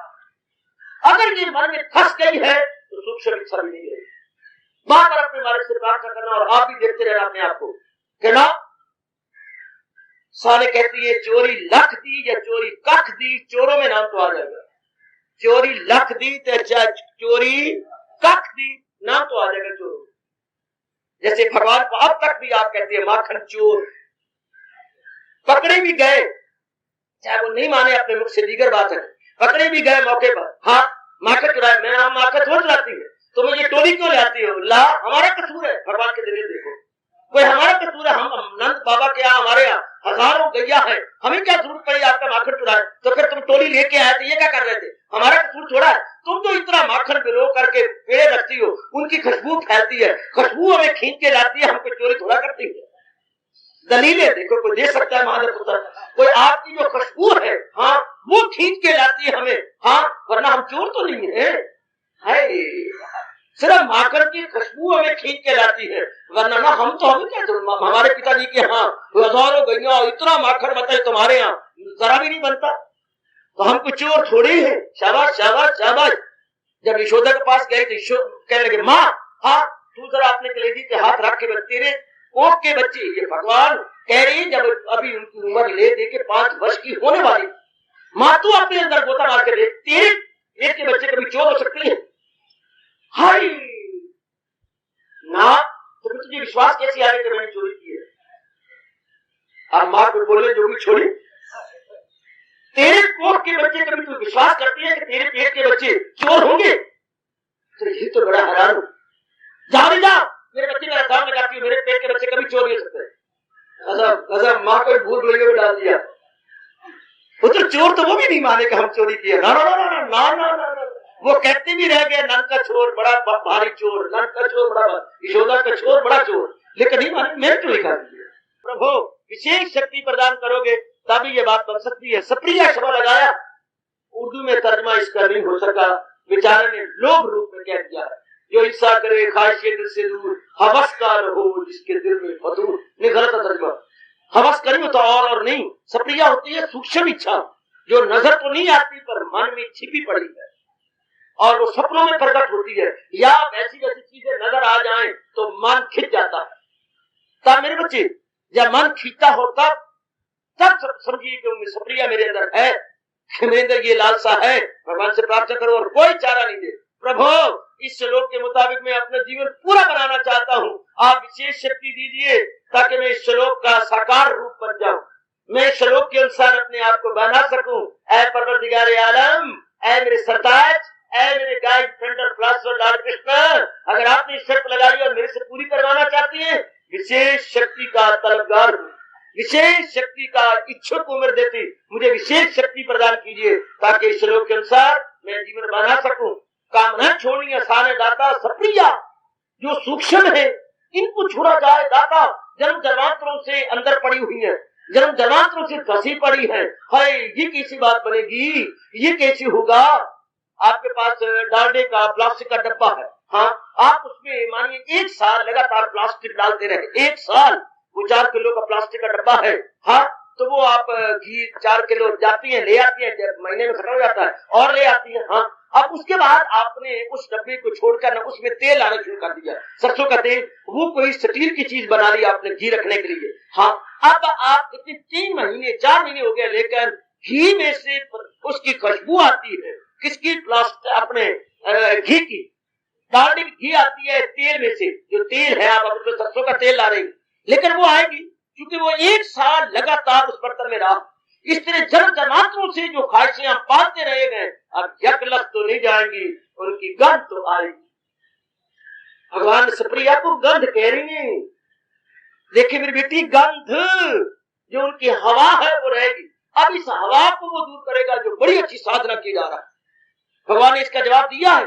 अगर ये मन में फंस गई है तो सूक्ष्म इच्छा भी नहीं है। बार बार अपने मालिक से प्रार्थना करना और आप भी देखते रहना अपने आप को। कहना साले कहती है चोरी लख दी या चोरी कख दी, चोरों में नाम तो आ जाएगा। चोरी लख दी तो चोरी कख दी, नाम तो आ जाएगा चोरों। जैसे भगवान को अब तक भी आप कहते हैं माखन चोर, पकड़े भी गए, चाहे वो नहीं माने अपने मुख से दीगर बात है, पकड़े भी गए मौके पर, हाँ माखन चुराए, मैं हम माखन थोड़ लाती है, तो मुझे टोली क्यों लाती हो? ला हमारा कसूर है, भगवान के दिल देखो कोई हमारा कसूर है। हम नंद बाबा के यहाँ, हमारे यहाँ हजारों गैया है, हमें क्या जरूरत पड़ी आपका माखन चुराए? तो फिर तुम टोली लेके आए थे, ये क्या कर रहे थे? हमारा कसूर थोड़ा है। तुम तो इतना माखन बिलो करके पेड़े रखती हो, उनकी खुशबू फैलती है, खुशबू हमें खींच के लाती है, हमको चोरी थोड़ा करती है। दलीलें देखो, कोई दे सकता है महादेव पुत्र, कोई आपकी जो खुशबू है, हाँ वो खींच के लाती है हमें, हाँ वरना हम चोर तो नहीं है। सिर्फ माखन की खुशबू हमें खींच के लाती है, वरना ना हम तो हमें क्या जरूरत? हमारे पिताजी के यहाँ हजारों गैया, इतना माखन बताए, तुम्हारे यहाँ जरा भी नहीं बनता, तो हमको चोर थोड़ी है। शाबाश शाबाश शाबाश। जब यशोदा के पास गए तो कहने लगे माँ, हाँ तू जरा अपने कलेजी के हाथ रख के, तेरे कोख के बच्चे, ये भगवान कह रही जब अभी उनकी उम्र ले दे के 5 वर्ष की होने वाली, माँ तू अपने अंदर गोता मार के देख, तेरे पेट के बच्चे कभी चोर हो सकते हैं? हाय ना, तो फिर तुझे विश्वास कैसे आ गया कि मैंने चोरी की है? आप माँ को बोले जो भी छोड़ी, तेरे कोख के बच्चे कभी तू विश्वास करती है कि तेरे पेट के बच्चे चोर होंगे? तो ये तो बड़ा हैरान हो। जा जा, मेरे बच्चे मेरा काम लगाती है, मेरे पेट के बच्चे कभी चोर नहीं सकते। ऐसा माँ को भूल भुलैया में डाल दिया। तो चोर तो वो भी नहीं माने कि हम चोरी किए। ना ना ना ना ना ना ना ना, वो कहते भी रह गए नन का चोर बड़ा भारी चोर, नन का चोर बड़ा, यशोदा का चोर बड़ा चोर, लेकिन नहीं माने मैं चोरी कर दी। प्रभु विशेष शक्ति प्रदान करोगे तभी ये बात बन सकती है। सप्रिया शब्द लगाया, उर्दू में तर्जमा इसका नहीं हो सका, बेचारे ने लोभ रूप में कह दिया, जो हिस्सा करे ख्वाहिशे दिल से दूर, हवसकार हो जिसके दिल में फतूर। नहीं, गलत तर्जमा, हवस करी तो और नहीं। सप्रिया होती है सूक्ष्म इच्छा, जो नजर तो नहीं आती पर मन में छिपी पड़ी है और वो सपनों में प्रकट होती है, या वैसी वैसी चीजें नजर आ जाएं तो मन खिंच जाता है। तब मेरे बच्चे जब मन खींचता हो तब समझिए कि सप्रिया मेरे अंदर है, मेरे अंदर ये लालसा है, भगवान से प्रार्थना करो और कोई चारा नहीं दे। प्रभु इस श्लोक के मुताबिक मैं अपना जीवन पूरा बनाना चाहता हूँ, आप विशेष शक्ति दीजिए ताकि मैं इस श्लोक का साकार रूप बन जाऊं, मैं श्लोक के अनुसार अपने आप को बना सकूं। ऐ परवरदिगारे आलम, ऐ मेरे सरताज, ऐ मेरे गाइड फ्रेंडर फिलॉसफर लॉर्ड कृष्ण, अगर आपने शर्त लगाई और मेरे से पूरी करवाना चाहती है, विशेष शक्ति का तलबगार, विशेष शक्ति का इच्छुक उम्र देती, मुझे विशेष शक्ति प्रदान कीजिए ताकि इस श्लोक के अनुसार मैं जीवन बना सकूं। कामना छोड़नी आसान है दाता, सप्रिया जो सूक्ष्म है इनको छोड़ा जाए दाता, जन्म जन्मांतरों से अंदर पड़ी हुई है, जन्म जन्मांतरों से फंसी पड़ी है। हाय ये कैसी बात बनेगी, ये कैसे होगा? आपके पास डालडे का प्लास्टिक का डब्बा है, हाँ आप उसमें मानिए 1 साल लगातार प्लास्टिक डालते रहे, 1 साल, वो 4 किलो का प्लास्टिक का डब्बा है, हाँ तो वो आप घी 4 किलो जाती है, ले आती है, महीने में खत्म हो जाता है और ले आती है, हाँ अब उसके बाद आपने उस डब्बे को छोड़कर ना उसमें तेल आना शुरू कर दिया, सरसों का तेल, वो कोई स्टील की चीज बना ली आपने घी रखने के लिए, हाँ अब आप इतने 3 महीने 4 महीने हो गए, लेकिन घी में से उसकी खुशबू आती है, किसकी? प्लास्टिक अपने घी की, डालडे की घी आती है तेल में से, जो तेल है आप उसमें सरसों का तेल ला रही, लेकिन वो आएगी क्योंकि वो 1 साल लगातार उस बर्तन में रहा। इस तरह जन्म जन्मांतरों से जो ख्वाहिशें हम पालते रहे गए, अब यकलख तो नहीं जाएंगी, उनकी गंध तो आएगी। भगवान सप्रिया को गंध कह रही है, देखिए मेरी बेटी गंध जो उनकी हवा है वो रहेगी। अब इस हवा को वो दूर करेगा जो बड़ी अच्छी साधना की जा रहा है। भगवान ने इसका जवाब दिया है,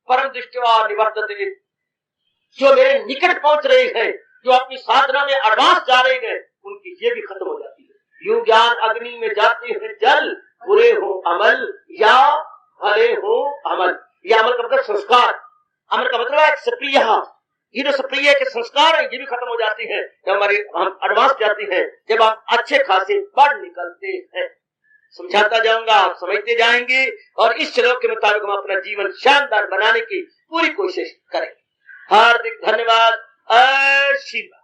परम दृष्टवा निवर्तते, जो मेरे निकट पहुंच रहे हैं, जो अपनी साधना में एडवांस जा रहे हैं, उनकी ये भी खत्म हो जाती है। यूं ज्ञान अग्नि में जाते हैं जल, बुरे हो अमल या भले हो अमल। यह अमल का मतलब संस्कार, अमल का मतलब है सप्रिय, ये जो सप्रिय के संस्कार है ये भी खत्म हो जाती है जब हम एडवांस जाते हैं, जब हम अच्छे खासे पढ़ निकलते हैं। समझाता जाऊंगा, आप समझते जाएंगे और इस श्लोक के मुताबिक हम अपना जीवन शानदार बनाने की पूरी कोशिश करेंगे। हार्दिक धन्यवाद। शिव।